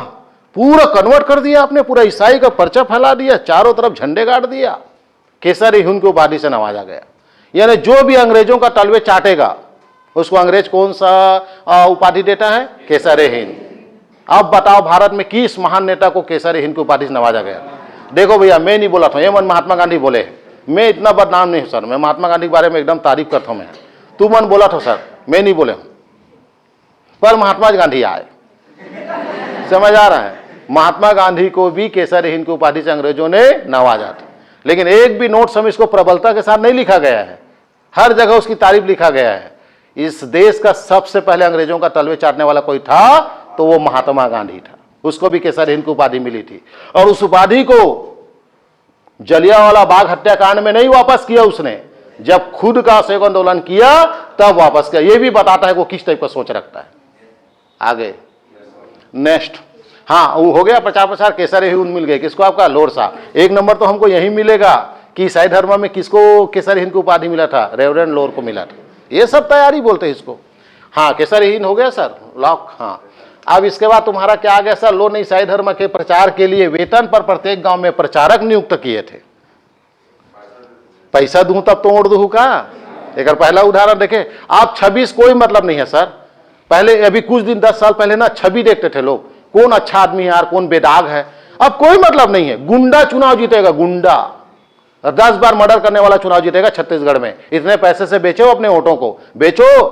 पूरा कन्वर्ट कर दिया आपने, पूरा ईसाई का पर्चा फैला दिया, चारों तरफ झंडे गाड़ दिया। केसर हिंद की उपाधि से नवाजा गया। यानी जो भी अंग्रेजों का तलवे चाटेगा उसको अंग्रेज कौन सा उपाधि देता है? केसर हिंद। अब बताओ भारत में किस महान नेता को केसर हिंद की उपाधि से नवाजा गया? देखो भैया, मैं नहीं बोला था, ये मन महात्मा गांधी बोले। मैं इतना बदनाम नहीं हूं सर, मैं महात्मा गांधी के बारे में एकदम तारीफ करता हूं। मैं तू मन बोला था सर, मैं नहीं बोले हूं, पर महात्मा गांधी आए, समझ आ रहा है? महात्मा गांधी को भी केसर हिंद की उपाधि से अंग्रेजों ने नवाजा था, लेकिन एक भी नोट समय इसको प्रबलता के साथ नहीं लिखा गया है। हर जगह उसकी तारीफ लिखा गया है। इस देश का सबसे पहले अंग्रेजों का तलवे चाटने वाला कोई था तो वो महात्मा गांधी था। उसको भी केसर हिंद की उपाधि मिली थी, और उस उपाधि को जलियांवाला बाग हत्याकांड में नहीं वापस किया उसने, जब खुद का असहयोग आंदोलन किया तब वापस किया। ये भी बताता है वो किस टाइप का सोच रखता है। आगे नेक्स्ट, हाँ वो हो गया प्रचार प्रसार, केसर हिंद मिल गए किसको? आपका लोर साहब। एक नंबर तो हमको यही मिलेगा कि ईसाई धर्म में किसको केसर हिंद की उपाधि मिला था? रेवरेंड लोर को मिला था। ये सब तैयारी बोलते हैं इसको। हाँ केसर हिंद हो गया सर, लॉक। हाँ अब इसके बाद तुम्हारा क्या आ गया सर? लोर ने ईसाई धर्म के प्रचार के लिए वेतन पर प्रत्येक गांव में प्रचारक नियुक्त किए थे। पैसा दूं तब तो ओढ़ दूं का? एक पहला उदाहरण देखे आप, छवि कोई मतलब नहीं है सर। पहले अभी कुछ दिन 10 साल पहले ना छवि देखते थे लोग, कौन अच्छा आदमी है यार, कौन बेदाग है। अब कोई मतलब नहीं है। गुंडा चुनाव जीतेगा, गुंडा 10 बार मर्डर करने वाला चुनाव जीतेगा छत्तीसगढ़ में। इतने पैसे से बेचो अपने वोटों को, बेचो,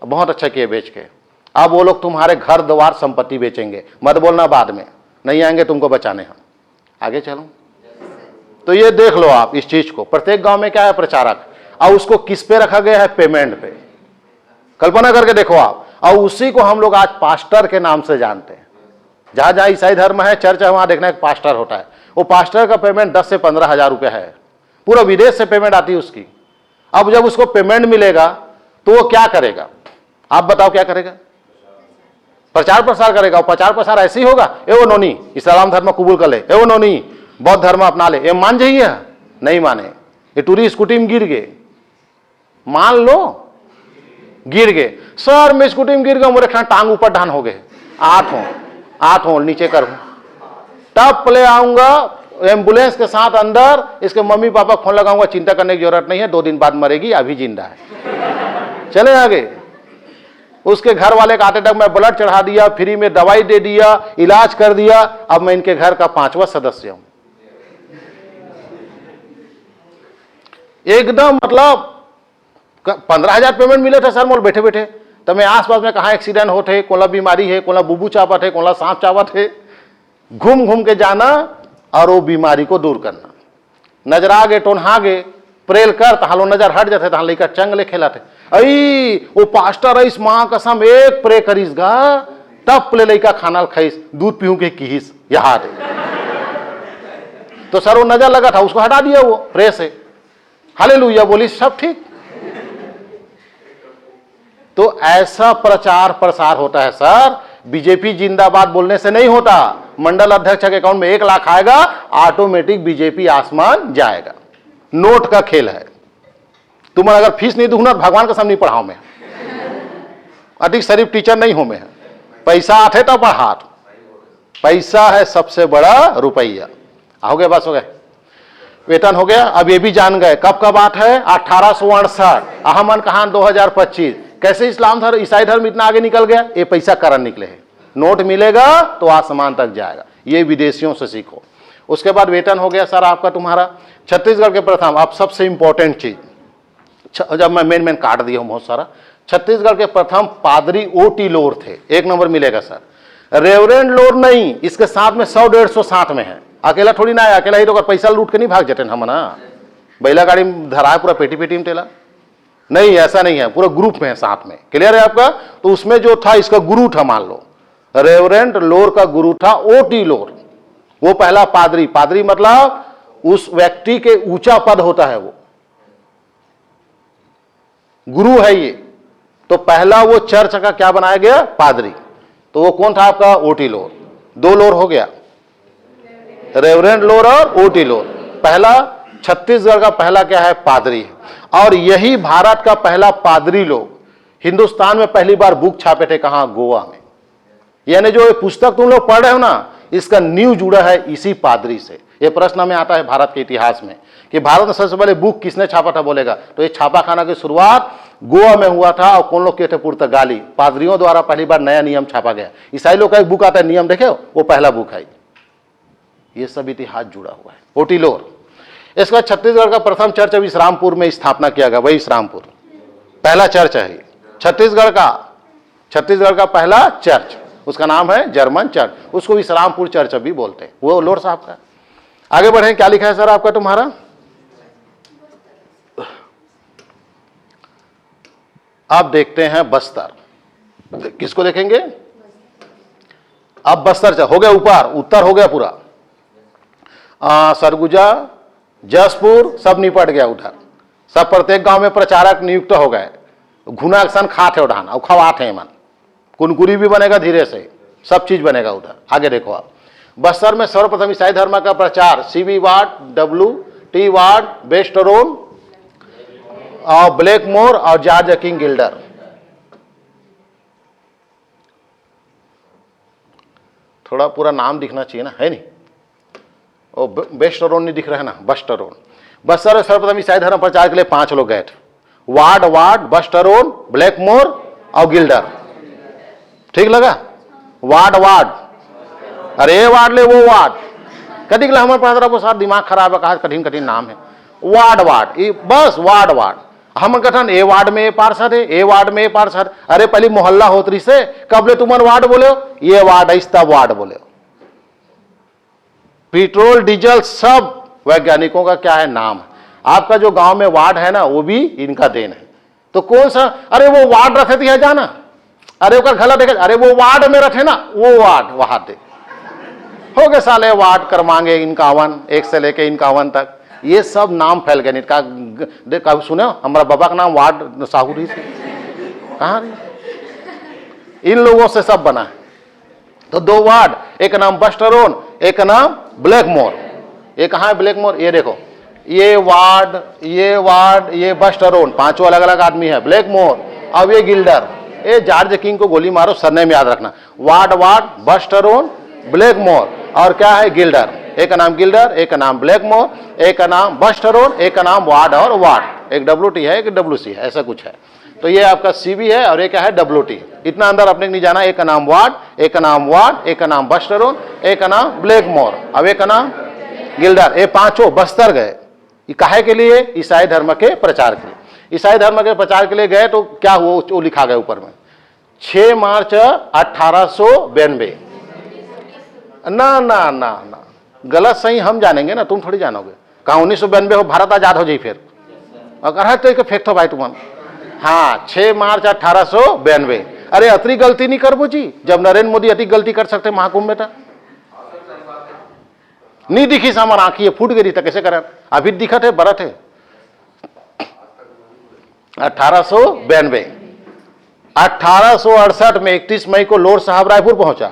बहुत अच्छा किए बेच के। अब वो लोग तुम्हारे घर द्वार संपत्ति बेचेंगे, मत बोलना बाद में, नहीं आएंगे तुमको बचाने हम। आगे चलो, तो ये देख लो आप इस चीज को। प्रत्येक गांव में क्या है? प्रचारक। और उसको किस पे रखा गया है? पेमेंट पे। कल्पना करके देखो आप। और उसी को हम लोग आज पास्टर के नाम से जानते हैं। जहां जहां ईसाई धर्म है, चर्च है, वहां देखना एक पास्टर होता है। वो पास्टर का पेमेंट 10 से 15 हजार रुपया है। पूरा विदेश से पेमेंट आती है उसकी। अब जब उसको पेमेंट मिलेगा तो वो क्या करेगा? आप बताओ क्या करेगा? प्रचार प्रसार करेगा। प्रचार प्रसार ऐसे ही होगा, ए वो नोनी इस्लाम धर्म कबूल कर ले, ए वो नोनी बौद्ध धर्म अपना ले। ये मान जाइए, नहीं माने, ये टूरी स्कूटी में गिर गए, मान लो गिर गए। सर मैं स्कूटी में गिर गया, मेरे टांग ऊपर ढान हो गए, आठ हो नीचे कर, तब ले आऊंगा एम्बुलेंस के साथ अंदर, इसके मम्मी पापा फोन लगाऊंगा, चिंता करने की जरूरत नहीं है, 2 दिन बाद मरेगी, अभी जिंदा है। चले आगे। उसके घर वाले का हार्ट अटैक में ब्लड चढ़ा दिया, फ्री में दवाई दे दिया, इलाज कर दिया। अब मैं इनके घर का 5वां सदस्य हूं। एकदम मतलब 15,000 पेमेंट मिले थे सर मोल बैठे बैठे। तो मैं आसपास में कहा एक्सीडेंट होते, कोला बीमारी है, कोला बुबू चापत है, कोला सांप चापत है, घूम घूम के जाना और वो बीमारी को दूर करना। नजरा गे टोनहा गे प्रेल कर तहालो नजर हट जाते, तहां लेकर चंग ले खेला थे। अई वो पास्टर इस मां कसम एक प्रे करीस गा, तब ले लइका खाना खाइस, दूध पीऊं के किहिस याद। तो सर वो नजर लगा था, उसको हटा दिया वो प्रे से, हालेलुया बोली, सब ठीक। तो ऐसा प्रचार प्रसार होता है सर। बीजेपी जिंदाबाद बोलने से नहीं होता। मंडल अध्यक्ष के अकाउंट में 1 लाख आएगा, ऑटोमेटिक बीजेपी आसमान जाएगा। नोट का खेल है। तुम अगर फीस नहीं दूंगा तो भगवान का सामने पढ़ाओ मैं, अधिक शरीफ टीचर नहीं हूं मैं। पैसा आते तो पढ़ा, पैसा है सबसे बड़ा रुपया। हो गए, बस हो गए। वेतन हो गया। अब ये भी जान गए कब का बात है, 1868, अहमद खान 2025। कैसे इस्लाम धर्म ईसाई धर्म इतना आगे निकल गया, ये पैसा कारण निकले हैं। नोट मिलेगा तो आसमान तक जाएगा, ये विदेशियों से सीखो। उसके बाद वेतन हो गया सर आपका तुम्हारा। छत्तीसगढ़ के प्रथम, अब सबसे इंपॉर्टेंट चीज, जब मैं मेन काट दिया हूं बहुत सारा, छत्तीसगढ़ के प्रथम पादरी ओटी लोर थे, 1 नंबर मिलेगा सर। रेवरेंड लोर नहीं, इसके साथ में 100-150 साथ में है, अकेला थोड़ी ना है, अकेला ही तो पैसा लूट के नहीं भाग जाते हम ना, बैला गाड़ी में धरा है पूरा पेटी पेटी में टेला, नहीं ऐसा नहीं है, पूरा ग्रुप में है साथ में। क्लियर है आपका। तो उसमें जो था इसका गुरु था, मान लो रेवरेंड लोर का गुरु था ओटी लोर, वो पहला पादरी। पादरी मतलब उस व्यक्ति के ऊंचा पद होता है, वो गुरु है ये। तो पहला वो चर्च का क्या बनाया गया, पादरी। तो वो कौन था आपका, ओटी लोर। 2 लोर हो गया, रेवरेंड लोर और ओटी लोर। पहला छत्तीसगढ़ का पहला क्या है, पादरी है। और यही भारत का पहला पादरी लोग हिंदुस्तान में पहली बार बुक छापे थे, कहां, गोवा में। यानी जो ये पुस्तक तुम लोग पढ़ रहे हो ना, इसका न्यू जुड़ा है इसी पादरी से। ये प्रश्न में आता है भारत के इतिहास में कि भारत में सबसे पहले बुक किसने छापा था, बोलेगा तो ये छापाखाना की शुरुआत गोवा में हुआ था। और कौन लोग किए थे, पुर्तगाली पादरियों द्वारा पहली बार नया नियम छापा गया। ईसाई लोग का एक बुक आता है नियम, देखे वो पहला बुक है। ये सब इतिहास जुड़ा हुआ है। ओटी लोर। इसके बाद छत्तीसगढ़ का प्रथम चर्च अभी विश्रामपुर में स्थापना किया गया, वही विश्रामपुर पहला चर्च है छत्तीसगढ़ का पहला चर्च। उसका नाम है जर्मन चर्च, उसको विश्रामपुर चर्च भी बोलते हैं, वो लोर साहब का। आगे बढ़े, क्या लिखा है सर आपका तुम्हारा, अब देखते हैं बस्तर। किसको देखेंगे, अब बस्तर हो गया, ऊपर उत्तर हो गया पूरा। सरगुजा, जसपुर सब निपट गया उधर। सब प्रत्येक गांव में प्रचारक नियुक्त हो गए। घुना सन खाट है उठाना, और खवाट है मन, कुनकुरी भी बनेगा धीरे से, सब चीज बनेगा उधर। आगे देखो आप, बस्तर में सर्वप्रथम ईसाई धर्म का प्रचार सीबी वार्ड, WT वार्ड, बेस्टरोन और ब्लैकमोर और जॉर्ज किंग गिल्डर। थोड़ा पूरा नाम दिखना चाहिए ना, है नहीं, ओ बेस्टरोन नहीं दिख रहा है ना, बस्टरोन। बस्तर में सर्वप्रथम ईसाई धर्म प्रचार के लिए 5 लोग गए थे, वार्ड, बस्टरोन, ब्लैकमोर और गिल्डर। ठीक लगा, वार्ड, अरे वार्ड ले वो वार्ड, कभी के लिए हमारे 15 दिमाग खराब है, कहा कठिन नाम है। वार्ड ये बस वार्ड हम गठन ए वार्ड में ए पार्षद है, ए वार्ड में ए पार्षद। अरे पहले मोहल्ला होतरी से कब ले तुमन वार्ड बोले हो, ये वार्ड है तब वार्ड बोले हो। पेट्रोल डीजल सब वैज्ञानिकों का क्या है, नाम है। आपका जो गांव में वार्ड है ना, वो भी इनका देन है। तो कौन सा, अरे वो वार्ड रखे थे जाना, अरे गला देखे, अरे वो वार्ड में रखे ना, वो वार्ड वहां दे हो गए साले वार्ड कर मांगे 51, 1 से लेके 51 तक। ये सब नाम फैल गए। का सुने हमारा बाबा का नाम वार्ड साहूरी से, कहाँ रे, इन लोगों से सब बना है। तो 2 वार्ड, एक नाम बस्टरोन, एक नाम ब्लैकमोर। ये कहाँ है ब्लैकमोर, ये देखो, ये वार्ड, ये बस्टरोन, 5 अलग अलग आदमी है। ब्लैकमोर, अब ये गिल्डर, ये जॉर्ज किंग को गोली मारो, सरनेम याद रखना। वार्ड, बस्टरोन, ब्लैकमोर और क्या है, गिल्डर। एक का नाम गिल्डर, एक का नाम ब्लैकमोर, एक का नाम बस्टरोन, एक का नाम वार्ड और वार्ड। एक WT है, एक WC है, ऐसा कुछ है। तो ये आपका CB है और एक क्या है, WT। इतना अंदर अपने नहीं जाना। एक का नाम वार्ड, एक का नाम वार्ड, एक का नाम बस्टरोन, एक का नाम ब्लैकमोर, अब एक का नाम गिल्डर। ये 5 बस्तर गए, काहे के लिए, ईसाई धर्म के प्रचार के लिए। ईसाई धर्म के प्रचार के लिए गए तो क्या हुआ, वो लिखा गया ऊपर में, 6 मार्च 1892। ना गलत सही हम जानेंगे ना, तुम थोड़ी जानोगे। कहा 1992 हो, भारत आजाद हो जाए फिर, अगर है तो फेंक भाई तुम। हाँ, 6 मार्च 1892। अरे अति गलती नहीं करबो जी, जब नरेंद्र मोदी अति गलती कर सकते महाकुंभ में था। नहीं दिखी हमार आंखी फूट गई था, कैसे करें, अभी दिखत है, बरत है। 1892। 1868 में 31 मई को लोर साहब रायपुर पहुंचा,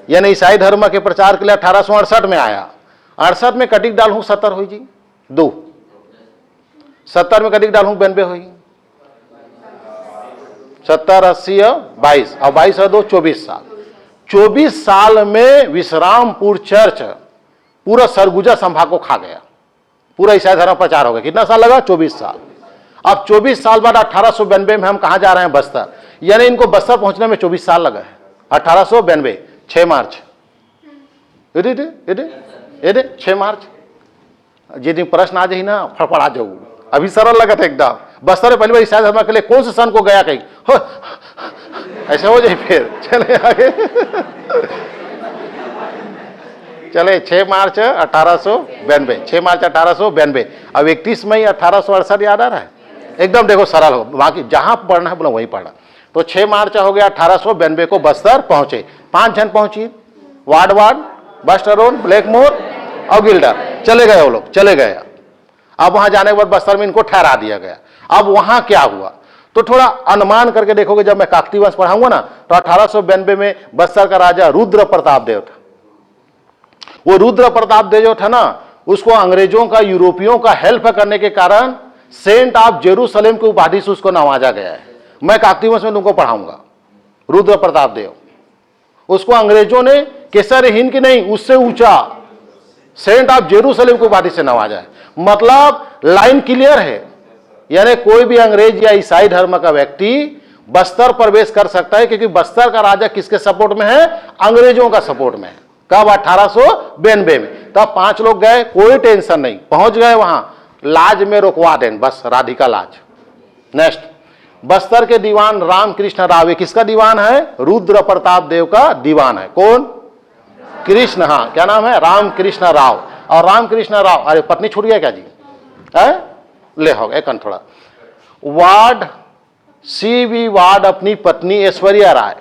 यानी ईसाई धर्म के प्रचार के लिए 1868 में आया। 68 में कटिक डाल हूं 70 हुई जी, 2 70 में कटिक डाल हूं 92 हुई, 70, 80 22 और 22 और 2 24 साल। 24 साल में विश्रामपुर चर्च पूरा सरगुजा संभाग को खा गया, पूरा ईसाई धर्म प्रचार हो गया। कितना साल लगा? 24 साल। अब 24 साल बाद 1892 में हम कहां जा रहे हैं? बस्तर। यानी इनको बस्तर पहुंचने में 24 साल लगा है। 1892 6 मार्च, 6 मार्च। जिस दिन प्रश्न आ जाए ना फड़फड़ा जाऊ। अभी सरल लगा था एकदम। बस्तर पहली बार ईसाई धर्म के लिए कौन से सन को गया? कहीं ऐसा हो जाए। फिर चले आगे चले 6 मार्च 1892, 6 मार्च 1892। अब 31 मई 1868 याद आ रहा है? एकदम देखो सरल हो, बाकी जहां पढ़ना है बोला वहीं पढ़ना। तो 6 मार्च हो गया 1892 को बस्तर पहुंचे। 5 जन पहुंची, वार्ड, बस्टरोन, ब्लैकमोर और गिल्डर। चले गए वो लोग, चले गए। अब वहां जाने के बाद बस्तर में इनको ठहरा दिया गया। अब वहां क्या हुआ तो थोड़ा अनुमान करके देखोगे। जब मैं काकतीय वंश पढ़ाऊंगा ना तो 1892 में बस्तर का राजा रुद्र प्रताप देव था। वो रुद्र प्रताप देव जो था ना, उसको अंग्रेजों का, यूरोपियों का हेल्प करने के कारण सेंट ऑफ जेरूसलेम की उपाधि से उसको नवाजा गया है। मैं काकतीय वंश में तुमको पढ़ाऊंगा। रुद्र प्रताप देव, उसको अंग्रेजों ने केसर हिंद की नहीं, उससे ऊंचा सेंट ऑफ जेरूसलेम की उपाधि से नवाजा है। मतलब लाइन क्लियर है। यानी कोई भी अंग्रेज या ईसाई धर्म का व्यक्ति बस्तर प्रवेश कर सकता है, क्योंकि बस्तर का राजा किसके सपोर्ट में है? अंग्रेजों का सपोर्ट में है। कब? 1892 में। तब 5 लोग गए, कोई टेंशन नहीं, पहुंच गए वहां। लाज में रोकवा दें, बस राधिका लाज। नेक्स्ट, बस्तर के दीवान रामकृष्ण राव। ये किसका दीवान है? रुद्र प्रताप देव का दीवान है। कौन? कृष्ण, हाँ क्या नाम है? रामकृष्ण राव। और रामकृष्ण राव, अरे पत्नी छूट गया क्या जी? है ले हो गया थोड़ा। वार्ड CV वार्ड अपनी पत्नी ऐश्वर्या राय।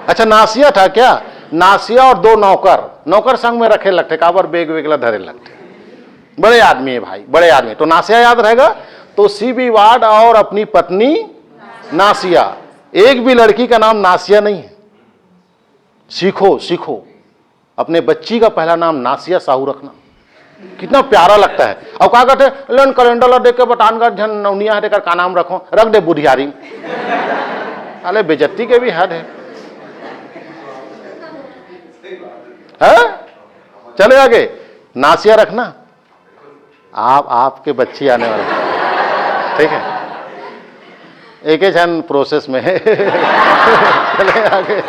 अच्छा नासिया था क्या? नासिया और 2 नौकर संग में रखे लगते, काबर बेग वेगला धरे लगते। बड़े आदमी है भाई, बड़े आदमी। तो नासिया याद रहेगा। तो CV वार्ड और अपनी पत्नी नासिया। एक भी लड़की का नाम नासिया नहीं है। सीखो अपने बच्ची का पहला नाम नासिया साहू रखना। कितना प्यारा लगता है। अब क्या कहते हैं? लन कैलेंडर देख के बटानगढ़ झन नौनिया है का नाम रखो, रख दे बुढ़ियारी। अरे बेजत्ती के भी हद है। चले आगे, नासिया रखना। आपके बच्ची आने वाले, ठीक है? एक ही जन प्रोसेस में है। चले आगे।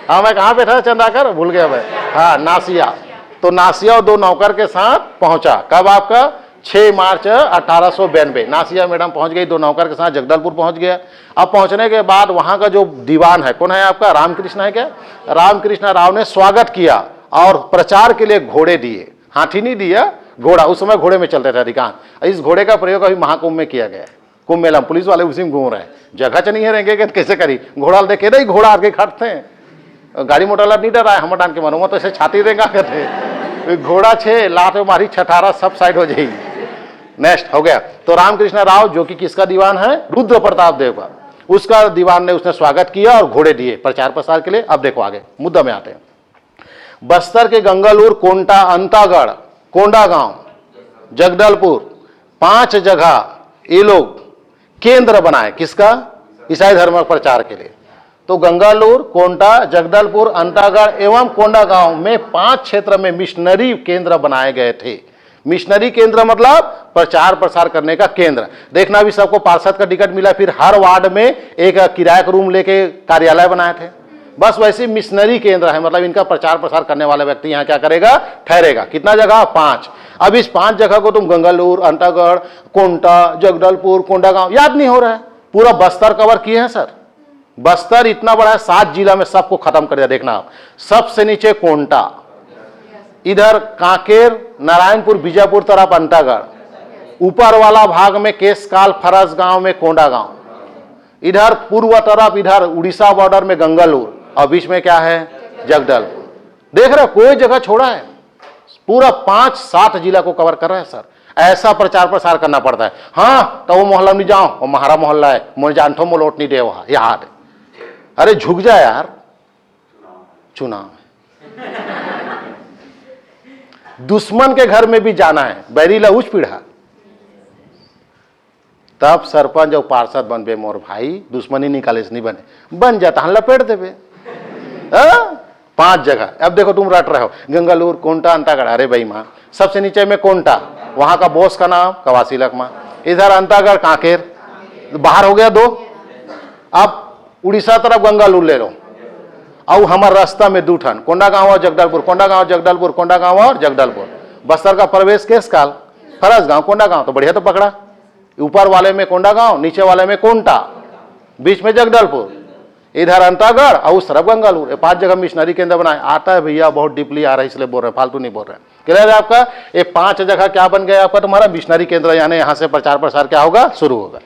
हाँ मैं कहाँ पे था चंद्राकर? भूल गया मैं। हाँ नासिया। तो नासिया और 2 नौकर के साथ पहुंचा। कब? आपका 6 मार्च 1892। नासिया मैडम पहुंच गई 2 नौकर के साथ, जगदलपुर पहुंच गया। अब पहुंचने के बाद वहां का जो दीवान है, कौन है आपका? रामकृष्ण है क्या? रामकृष्ण राव ने स्वागत किया और प्रचार के लिए घोड़े दिए। हाथी नहीं दिया, घोड़ा। उस समय घोड़े में चलते थे अधिकांश। इस घोड़े का प्रयोग अभी महाकुंभ में किया गया है। कुंभ मेला पुलिस वाले उसी में घूम रहे हैं। जगह च नहीं है रहेंगे कैसे करी? घोड़ा देखे नहीं, घोड़ा आगे खड़ते हैं। गाड़ी मोटर नहीं डरा है, हम डान के मारूंगा तो ऐसे छाती देगा कहते। घोड़ा छे लात मारी छठारा सब साइड हो जाएगी। नेक्स्ट हो गया। तो रामकृष्ण राव जो कि किसका दीवान है? रुद्र प्रताप देव का। उसका दीवान ने उसने स्वागत किया और घोड़े दिए प्रचार प्रसार के लिए। अब देखो आगे मुद्दा में आते हैं। बस्तर के गंगालूर, कोंटा, अंतागढ़, कोंडागांव, जगदलपुर 5 जगह ये लोग केंद्र बनाए। किसका? ईसाई धर्म प्रचार के लिए। तो गंगालूर, कोंटा, जगदलपुर, अंतागढ़ एवं कोंडागांव में 5 क्षेत्र में मिशनरी केंद्र बनाए गए थे। मिशनरी केंद्र मतलब प्रचार प्रसार करने का केंद्र। देखना भी सबको पार्षद का टिकट मिला, फिर हर वार्ड में एक किराए का रूम लेके कार्यालय बनाए थे। बस वैसे मिशनरी केंद्र है, मतलब इनका प्रचार प्रसार करने वाला व्यक्ति यहाँ क्या करेगा? ठहरेगा। कितना जगह? 5। अब इस 5 जगह को तुम गंगालूर, अंतागढ़, कोंटा, जगदलपुर, कोंडागांव याद नहीं हो रहा है? पूरा बस्तर कवर किए हैं सर। बस्तर इतना बड़ा है, 7 जिला में सबको खत्म कर दिया। देखना आप, सबसे नीचे कोंटा, इधर कांकेर, नारायणपुर, बीजापुर तरफ अंतागढ़, ऊपर वाला भाग में केसकाल, फरस गांव में कोंडागांव, इधर पूर्व तरफ इधर उड़ीसा बॉर्डर में गंगालूर, और बीच में क्या है? जगदलपुर। देख रहे हो कोई जगह छोड़ा है? पूरा 5-7 जिला को कवर कर रहे हैं सर। ऐसा प्रचार प्रसार करना पड़ता है। हाँ तो वो मोहल्ला में जाओ, वो महारा मोहल्ला है, मुझे जानठो मोलोट नहीं दे वहां याद। अरे झुक जा यार, चुनाव दुश्मन के घर में भी जाना है, बैरी लहूच पीढ़ा, तब सरपंच और पार्षद बनबे मोर भाई। दुश्मनी निकाले से नहीं बने, बन जाता लपेट देवे। 5 जगह। अब देखो तुम रट रहे हो, गंगालूर, कोंटा, अंतागढ़। अरे भाई माँ, सबसे नीचे में कोंटा, वहां का बॉस का नाम कवासी लखमा, इधर अंतागढ़ कांकेर, बाहर हो गया 2। अब उड़ीसा तरफ गंगालूर ले लो, और हमारे रास्ता में 2 ठन, कोंडागांव और जगदलपुर, कोंडागांव जगदलपुर, कोंडागांव और जगदलपुर। बस्तर का प्रवेश केस काल, फरसगांव, कोंडागांव, तो बढ़िया तो पकड़ा। ऊपर वाले में कोंडागांव, नीचे वाले में कोंटा, बीच में जगदलपुर, इधर अंतागढ़ और उस तरफ गंगालूर। 5 जगह मिशनरी केंद्र बनाए। आता है भैया, बहुत डीपली आ रहा है इसलिए बोल रहे हैं, फालतू नहीं बोल रहे हैं। क्लियर है आपका? ये 5 जगह क्या बन गया आपका? तुम्हारा मिशनरी केंद्र, यानी यहां से प्रचार प्रसार क्या होगा? शुरू होगा।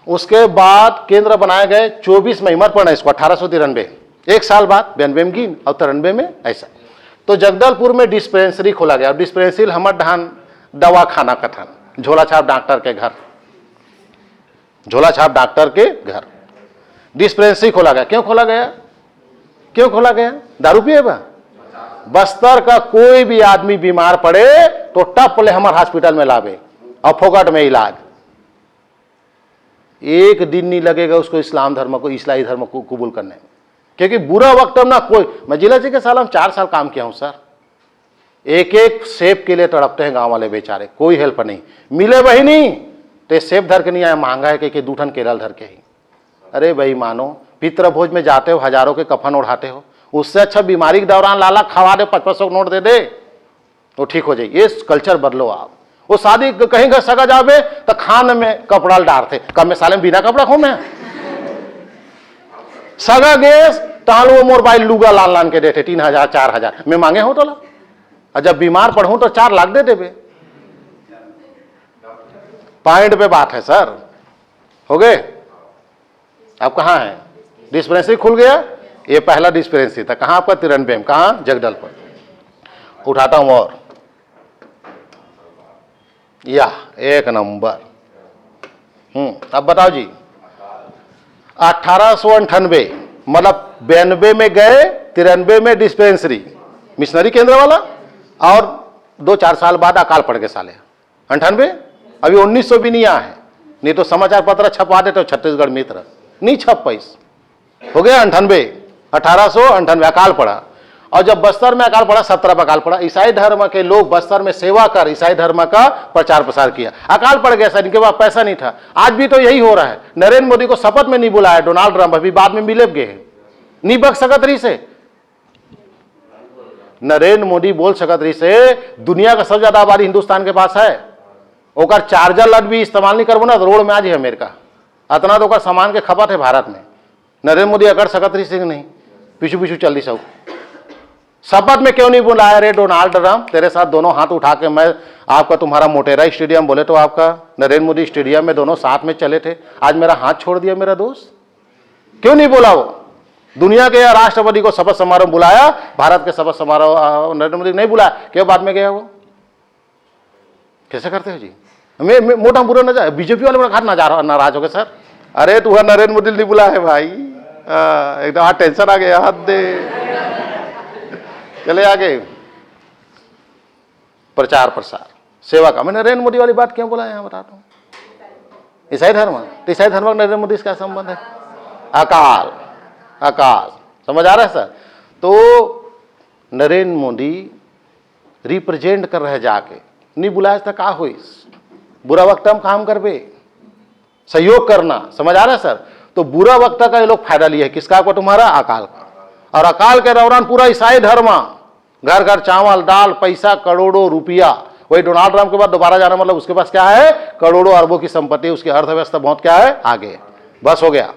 उसके बाद केंद्र बनाए गए 24 में इमर पड़ा इसको 1893, 1 साल बाद 92 में गिन और 93 में ऐसा। तो जगदलपुर में डिस्पेंसरी खोला गया। डिस्पेंसरी हमर ढान दवा खाना कथन, झोला छाप डॉक्टर के घर, झोला छाप डॉक्टर के घर डिस्पेंसरी खोला गया। क्यों खोला गया? क्यों खोला गया? दारू पिए बा? बस्तर का कोई भी आदमी बीमार पड़े तो टप ले हमारे हॉस्पिटल में लावे और फोकट में इलाज। 1 दिन नहीं लगेगा उसको इस्लाम धर्म को, इस्लामी धर्म को कबूल करने में, क्योंकि बुरा वक्त ना कोई। मैं जिला जी के साल हम 4 साल काम किया हूं सर। एक सेब के लिए तड़पते हैं गांव वाले बेचारे, कोई हेल्प नहीं मिले। वही नहीं तो सेब धर के नहीं आया, महंगा है कि 2 ठन केरल धर के ही। अरे भाई मानो, पितृभोज में जाते हो, हजारों के कफन उड़ाते हो, उससे अच्छा बीमारी के दौरान लाला खवा दे, 500 नोट दे दे तो ठीक हो जाए। ये कल्चर बदलो आप। वो शादी कहीं का सगा जावे तो खान में कपड़ा डालते, कब में साले में बिना कपड़ा खो मैं सगा गैस ताल वो मोबाइल लूगा लान लान के देते 3000 4000 मैं मांगे हो तो ला। और जब बीमार पढ़ूं तो 4 लाख दे देवे। पॉइंट पे बात है सर। हो गए? अब कहां है? डिस्पेंसरी खुल गया। ये पहला डिस्पेंसरी था। कहां आपका? 93 में। कहां? जगदलपुर। उठाता हूं और या 1 नंबर। अब बताओ जी, 1898 मतलब 92 में गए, 93 में डिस्पेंसरी मिशनरी केंद्र वाला, और 2-4 साल बाद अकाल पड़ गए साले 98। अभी 1900 भी नहीं आया है, नहीं तो समाचार पत्र छपवा देते हो छत्तीसगढ़ मित्र, नहीं छप पाइस। हो गया 98, 1898 अकाल पड़ा। और जब बस्तर में अकाल पड़ा, 17 अकाल पड़ा। ईसाई धर्म के लोग बस्तर में सेवा कर ईसाई धर्म का प्रचार प्रसार किया। अकाल पड़ गया सर, इनके पास पैसा नहीं था। आज भी तो यही हो रहा है। नरेंद्र मोदी को शपथ में नहीं बुलाया डोनाल्ड ट्रंप, अभी बाद में मिले गए, नहीं बक सकत रही से। नरेंद्र मोदी बोल सकत रही से दुनिया का सबसे ज्यादा आबादी हिंदुस्तान के पास है, ओकर चार्जर लट भी इस्तेमाल नहीं करबो ना तो रोड में आज ही अमेरिका। अतना तो सामान के खपत है भारत में। नरेंद्र मोदी अगर सकत रही से नहीं, पीछू पीछू चल रही सब। शपथ में क्यों नहीं बुलाया रे डोनाल्ड ट्रंप? तेरे साथ दोनों हाथ उठा के मैं आपका तुम्हारा मोटेरा स्टेडियम बोले तो आपका नरेंद्र मोदी स्टेडियम में दोनों साथ में चले थे। आज मेरा हाथ छोड़ दिया मेरा दोस्त, क्यों नहीं बोला? वो दुनिया के राष्ट्रपति को शपथ समारोह बुलाया, भारत के शपथ समारोह नरेंद्र मोदी नहीं बुलाया, क्यों बाद में गया वो? कैसे करते हो जी? मैं मोटा बुरा न जाए, बीजेपी वाले बड़ा नाराज हो गए सर। अरे तू नरेंद्र मोदी नहीं बुलाया है भाई, एकदम टेंशन आ गया। हाथ दे चले आगे। प्रचार प्रसार सेवा का। मैं नरेंद्र मोदी वाली बात क्यों बोला यहां बताता हूं। ईसाई धर्म, तो ईसाई धर्म का नरेंद्र मोदी से क्या संबंध है? अकाल, अकाल समझ आ रहा है सर? तो नरेंद्र मोदी रिप्रेजेंट कर रहे जाके, नहीं बुलाया था का हुई? बुरा वक्त हम काम करबे, सहयोग करना, समझ आ रहा है सर? तो बुरा वक्त का ये लोग फायदा लिया है। किसका? को तुम्हारा अकाल का। और अकाल के दौरान पूरा ईसाई धर्म, घर घर चावल दाल पैसा करोड़ों रुपया। वही डोनाल्ड ट्रंप के बाद दोबारा जाना मतलब उसके पास क्या है? करोड़ों अरबों की संपत्ति, उसकी अर्थव्यवस्था बहुत क्या है आगे। बस हो गया।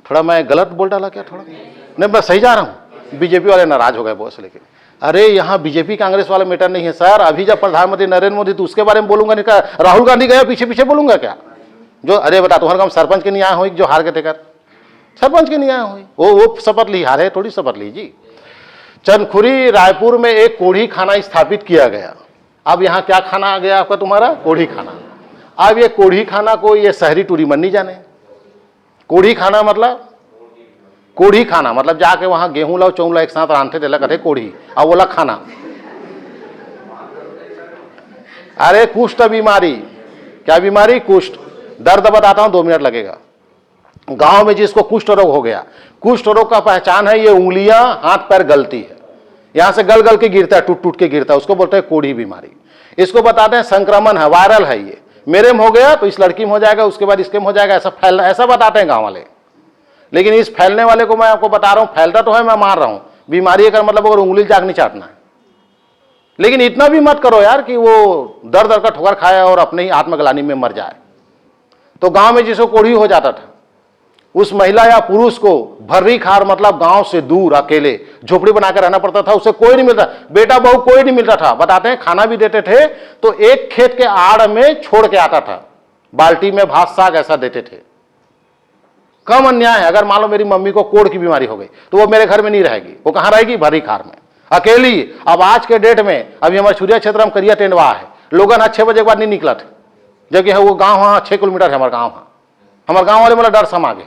थोड़ा मैं गलत बोल डाला क्या? थोड़ा नहीं, मैं सही जा रहा हूं। बीजेपी वाले नाराज हो गए बहुत, लेकिन अरे यहाँ बीजेपी कांग्रेस वाला मैटर नहीं है सर। अभी जब प्रधानमंत्री नरेंद्र मोदी, तो उसके बारे में बोलूंगा नहीं क्या? राहुल गांधी गया पीछे पीछे बोलूंगा क्या? जो अरे बता तुम्हारे काम सरपंच के नहीं आए हुई, जो हार के थे सरपंच के नहीं आए हुई, वो शपथ ली, हारे थोड़ी शपथ ली जी। चंदखुरी रायपुर में एक कोढ़ी खाना स्थापित किया गया। अब यहाँ क्या खाना आ गया आपका? तुम्हारा कोढ़ी खाना। अब ये कोढ़ी खाना को ये शहरी टूरी मन नहीं जाने। कोढ़ी खाना मतलब, कोढ़ी खाना मतलब जाके वहां गेहूं लाओ चौला एक साथ रांधते थे, लगा थे कोढ़ी, अब बोला खाना। अरे कुष्ठ बीमारी, क्या बीमारी? कुष्ठ। दर्द बताता हूं, 2 मिनट लगेगा। गांव में जिसको कुष्ठ रोग हो गया, कुष्ठ रोग का पहचान है ये उंगलियां हाथ पैर गलती है, यहां से गल गल के गिरता है, टूट टूट के गिरता है, उसको बोलते हैं कोढ़ी बीमारी। इसको बताते हैं संक्रमण है, वायरल है, ये मेरे में हो गया तो इस लड़की में हो जाएगा, उसके बाद इसके में हो जाएगा, ऐसा फैलना, ऐसा बताते हैं गांव वाले। लेकिन इस फैलने वाले को मैं आपको बता रहा हूं, फैलता तो है, मैं मार रहा हूं, बीमारी का मतलब अगर उंगली जाग नहीं चाटना है। लेकिन इतना भी मत करो यार कि वो दर दर का ठोकर खाए और अपने ही आत्मग्लानि में मर जाए। तो गांव में जिसको कोढ़ी हो जाता था, उस महिला या पुरुष को भर्री खार मतलब गांव से दूर अकेले झोपड़ी बनाकर रहना पड़ता था, उसे कोई नहीं मिलता, बेटा बहू कोई नहीं मिलता था। बताते हैं खाना भी देते थे तो एक खेत के आड़ में छोड़ के आता था, बाल्टी में भात साग ऐसा देते थे। कम अन्याय है। अगर मान लो मेरी मम्मी को कोढ़ की बीमारी हो गई तो वो मेरे घर में नहीं रहेगी, वो कहां रहेगी? भर्री खार में अकेली। अब आज के डेट में अभी हमारे छुरिया क्षेत्र में करिया टेंडवा है, लोगन 6 बजे के बाद नहीं निकला थे, जबकि वो गांव वहां 6 किलोमीटर है हमारे गांव, हमारे गांव वाले मतलब डर समा गए।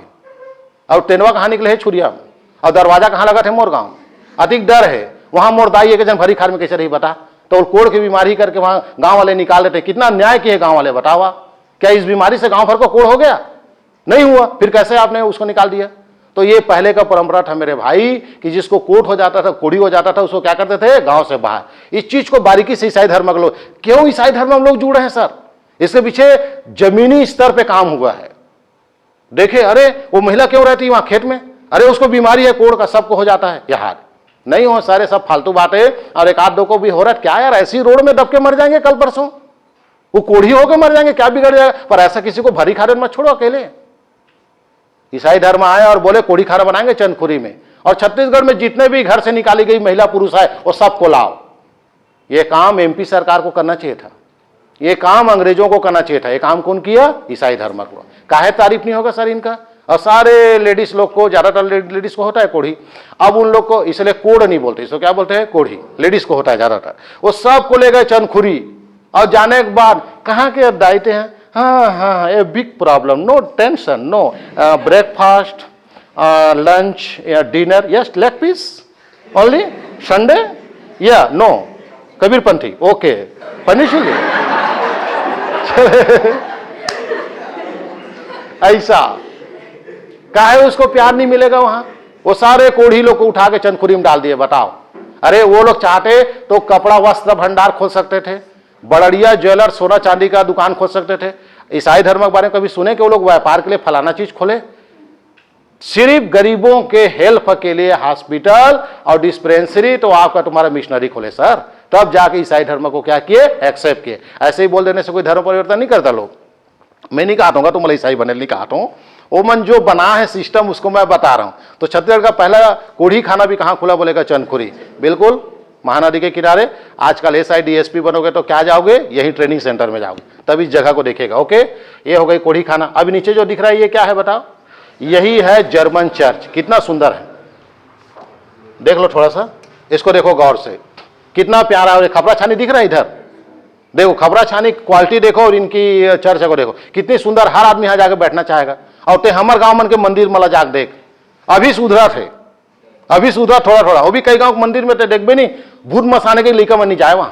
और टेंडवा कहां निकले है? छुरिया में। और दरवाजा कहां लगा थे? मोर गांव। अधिक डर है वहां, मोर दाई एक जन भरी खार में कैसे रही बता? तो कोढ़ की बीमारी करके वहां गांव वाले निकाल देते। कितना अन्याय किए गांव वाले, बतावा। क्या इस बीमारी से गांव भर को कोढ़ हो गया? नहीं हुआ, फिर कैसे आपने उसको निकाल दिया? तो ये पहले का परंपरा था मेरे भाई कि जिसको कोढ़ हो जाता था, कोढ़ी हो जाता था, उसको क्या करते थे? गांव से बाहर। इस चीज को बारीकी से ईसाई धर्म के लोग, क्यों ईसाई धर्म में लोग जुड़ रहे हैं सर? इसके पीछे जमीनी स्तर पे काम हुआ है। देखे, अरे वो महिला क्यों रहती है वहां खेत में? अरे उसको बीमारी है कोढ़ का, सबको हो जाता है। यार नहीं हो, सारे सब फालतू बातें। और एक आध दो को भी हो रहा है, क्या यार ऐसी रोड में दब के मर जाएंगे कल परसों, वो कोढ़ी होकर मर जाएंगे, क्या बिगड़ जाएगा? पर ऐसा किसी को भरी खारे मत छोड़ो अकेले। ईसाई धर्म आए और बोले कोढ़ी खाना बनाएंगे चंदखुरी में, और छत्तीसगढ़ में जितने भी घर से निकाली गई महिला पुरुष है वो सबको लाओ। ये काम एमपी सरकार को करना चाहिए था, ये काम अंग्रेजों को करना चाहिए था। ये काम कौन किया? ईसाई धर्म को। काहे तारीफ नहीं होगा सर इनका? और सारे लेडीज लोग को, ज्यादातर लेडीज को होता है कोढ़ी। अब उन लोग को इसलिए कोढ़ नहीं बोलते, इसको क्या बोलते हैं? कोढ़ी। लेडीज को होता है ज्यादातर। वो सब को ले गए चंदखुरी, और जाने के बाद कहाँ के दायते हैं? हाँ हाँ, a big problem, no tension, no breakfast, lunch या dinner, yes leg piece only Sunday, या नो कबीरपंथी, ओके पनिशली। ऐसा काहे उसको प्यार नहीं मिलेगा वहां? वो सारे कोढ़ी लोग को उठा के चंदखुरी में डाल दिए। बताओ, अरे वो लोग चाहते तो कपड़ा वस्त्र भंडार खोल सकते थे, बड़ड़िया ज्वेलर सोना चांदी का दुकान खोल सकते थे। ईसाई धर्म के बारे में कभी सुने कि वो लोग व्यापार के लिए फलाना चीज खोले? सिर्फ गरीबों के हेल्प के लिए हॉस्पिटल और डिस्पेंसरी तो आपका तुम्हारा मिशनरी खोले सर, तब जाके ईसाई धर्म को क्या किए? एक्सेप्ट किए। ऐसे ही बोल देने से कोई धर्म परिवर्तन नहीं करता लोग। मैं नहीं कहता हूँ तुम ईसाई बने, नहीं कहता हूँ, वो मन जो बना है सिस्टम उसको मैं बता रहा हूँ। तो छत्तीसगढ़ का पहला कोढ़ी खाना भी कहाँ खुला बोलेगा? चंदखुरी, बिल्कुल महानदी के किनारे। आजकल एसआई डीएसपी बनोगे तो क्या जाओगे? यही ट्रेनिंग सेंटर में जाओगे, तब इस जगह को देखेगा। ओके, ये हो गई कोढ़ी खाना। अभी नीचे जो दिख रहा है ये क्या है बताओ? यही है जर्मन चर्च। कितना सुंदर है, देख लो थोड़ा सा, इसको देखो गौर से, कितना प्यारा है। खपरा छानी दिख रहा है इधर, देखो खपरा छानी क्वालिटी देखो, और इनकी चर्च को देखो कितनी सुंदर। हर आदमी यहाँ जाकर बैठना चाहेगा। और ते हमर गांव मन के मंदिर मला जाग देख, अभी सुधरा थे, अभी सुधरा थोड़ा थोड़ा। वो भी कई गांव मंदिर में तो देखबे नहीं, भूत मसाने के लेकर मन नहीं जाए वहां।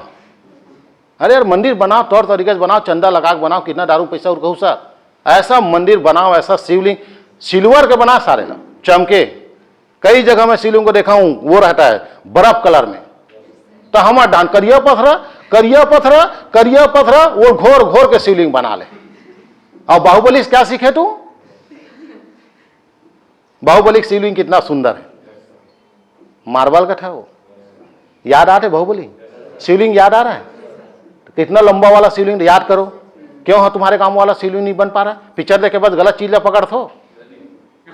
अरे यार मंदिर बनाओ, तौर तरीके से बनाओ, चंदा लगा के बनाओ, कितना दारू पैसा और कहूँ सर, ऐसा मंदिर बनाओ, ऐसा शिवलिंग सिल्वर के बना, सारे ना चमके। कई जगह में शिवलिंग को देखा हूं, वो रहता है बर्फ कलर में। तो हम डांट करिया पत्थरा, करिया पत्थरा, करिया पत्थरा, वो घोर घोर के शिवलिंग बना ले। और बाहुबली से क्या सीखे तू? बाहुबली की शिवलिंग कितना सुंदर है, मार्बल का था वो। याद आते बाहुबली शिवलिंग? याद आ रहा है? तो कितना लंबा वाला शिवलिंग याद करो। क्यों है तुम्हारे काम वाला शिवलिंग नहीं बन पा रहा? पिक्चर देखे बस गलत चीज पकड़ थो।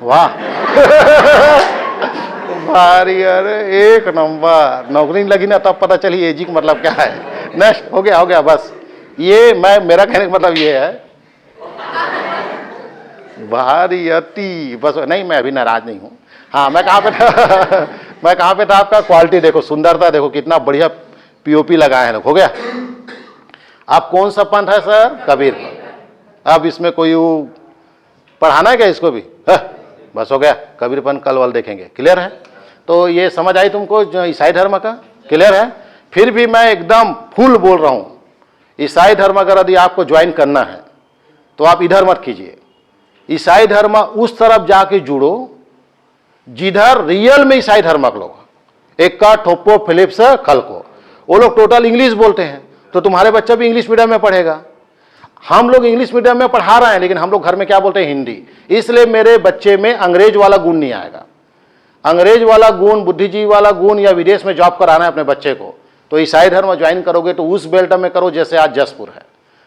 वाह भारी, अरे एक नंबर। नौकरी लगी ना तब पता चली एजी का मतलब क्या है। नेक्स्ट हो गया बस। ये मैं, मेरा कहने का मतलब ये है भारी अति बस। नहीं, मैं अभी नाराज नहीं हूं। हाँ, मैं कहाँ पे था? मैं कहाँ पे था? आपका क्वालिटी देखो, सुंदरता देखो, कितना बढ़िया पीओपी लगाए हैं लोग। हो गया। आप कौन सा पंथ है सर? कबीर पंथ। अब इसमें कोई पढ़ाना है क्या इसको भी? बस हो गया, कबीर पंथ कल वाल देखेंगे। क्लियर है? तो ये समझ आई तुमको जो ईसाई धर्म का? क्लियर है? फिर भी मैं एकदम फुल बोल रहा हूं, ईसाई धर्म अगर यदि आपको ज्वाइन करना है तो आप इधर मत कीजिए, ईसाई धर्म उस तरफ जाके जुड़ो जिधर रियल में ईसाई धर्म के लोग, एक्का, ठोप्पो, फिलिप्स, खलको, वो लोग टोटल इंग्लिश बोलते हैं, तो तुम्हारे बच्चा भी इंग्लिश मीडियम में पढ़ेगा। हम लोग इंग्लिश मीडियम में पढ़ा रहे हैं, लेकिन हम लोग घर में क्या बोलते हैं? हिंदी। इसलिए मेरे बच्चे में अंग्रेज वाला गुण नहीं आएगा। अंग्रेज वाला गुण, बुद्धिजीवी वाला गुण, या विदेश में जॉब कराना है अपने बच्चे को, तो ईसाई धर्म ज्वाइन करोगे तो उस बेल्ट में करो जैसे आज जसपुर है।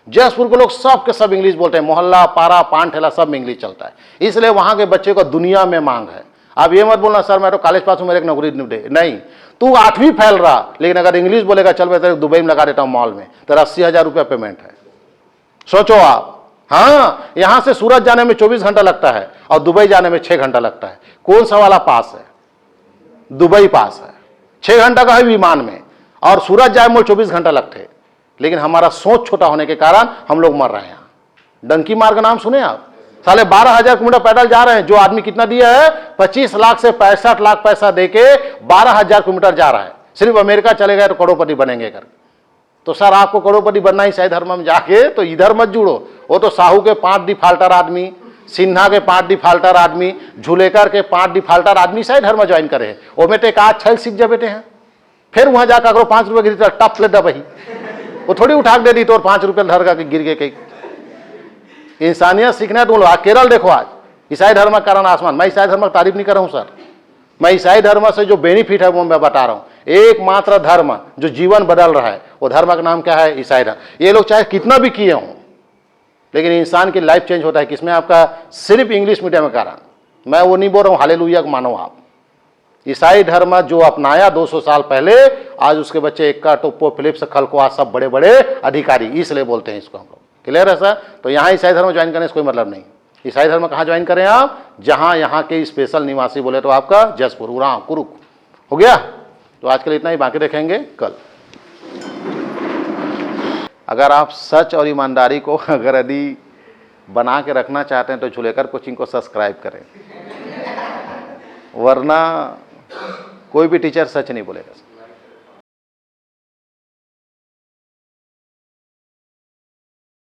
जसपुर के लोग सब के सब इंग्लिश बोलते हैं, मोहल्ला, पारा, पान ठेला सब में इंग्लिश चलता है, इसलिए वहां के बच्चे को दुनिया में मांग है। आप ये मत बोलना सर मैं तो कॉलेज पास हूं, मेरे एक नौकरी नहीं, तू 8वीं फैल रहा, लेकिन अगर इंग्लिश बोलेगा चल मैं तेरे दुबई में लगा देता हूं मॉल में, तेरा 80,000 रुपया पेमेंट है। सोचो आप, हाँ, यहां से सूरत जाने में 24 घंटा लगता है और दुबई जाने में 6 घंटा लगता है। कौन सा वाला पास है? दुबई पास है, 6 घंटा का है विमान में, और सूरत जाए में 24 घंटा लगते। लेकिन हमारा सोच छोटा होने के कारण हम लोग मर रहे हैं। डंकी मार का नाम सुने आप? साले 12,000 किलोमीटर पैदल जा रहे हैं। जो आदमी कितना दिया है? 25 लाख से 65 लाख पैसा देके 12,000 किलोमीटर जा रहा है। सिर्फ अमेरिका चले गए तो करोड़पति बनेंगे कर। तो सर आपको करोड़पति बनना ही ईसाई धर्म में जाके, तो इधर मत जुड़ो। वो तो साहू के 5 डिफाल्टर आदमी, सिन्हा के 5 डिफाल्टर आदमी, झूलेकर के 5 डिफाल्टर आदमी ईसाई धर्म ज्वाइन करे हैं। वो में एक आज छल सीख जा बेटे हैं, फिर वहां जाकर करो 5 रुपए गिरी टप ले दबही, वो थोड़ी उठा दे दी तो 5 रुपये धर का गिर गए कहीं। इंसानियत सीखना है तो लोग केरल देखो, आज ईसाई धर्म का कारण आसमान। मैं ईसाई धर्म की तारीफ नहीं कर रहा हूं सर, मैं ईसाई धर्म से जो बेनिफिट है वो मैं बता रहा हूं। एकमात्र धर्म जो जीवन बदल रहा है वो धर्म का नाम क्या है? ईसाई धर्म। ये लोग चाहे कितना भी किए हों, लेकिन इंसान की लाइफ चेंज होता है किसमें? आपका सिर्फ इंग्लिश मीडियम के कारण। मैं वो नहीं बोल रहा हूं हालेलुया को मानो आप। ईसाई धर्म जो अपनाया 200 साल पहले, आज उसके बच्चे एक्का, टोप्पो, फिलिप्स, खलको, आज सब बड़े बड़े अधिकारी, इसलिए बोलते हैं इसको हम लोग। क्लियर है सर? तो यहाँ ईसाई धर्म ज्वाइन करने से कोई मतलब नहीं। ईसाई धर्म कहाँ ज्वाइन करें आप? जहाँ यहाँ के स्पेशल निवासी बोले तो आपका जसपुर, उरांव, कुरुक। हो गया? तो आज के लिए इतना ही, बाकी देखेंगे कल। अगर आप सच और ईमानदारी को अगर यदि बना के रखना चाहते हैं तो झूलेकर कोचिंग को सब्सक्राइब करें, वरना कोई भी टीचर सच नहीं बोलेगा।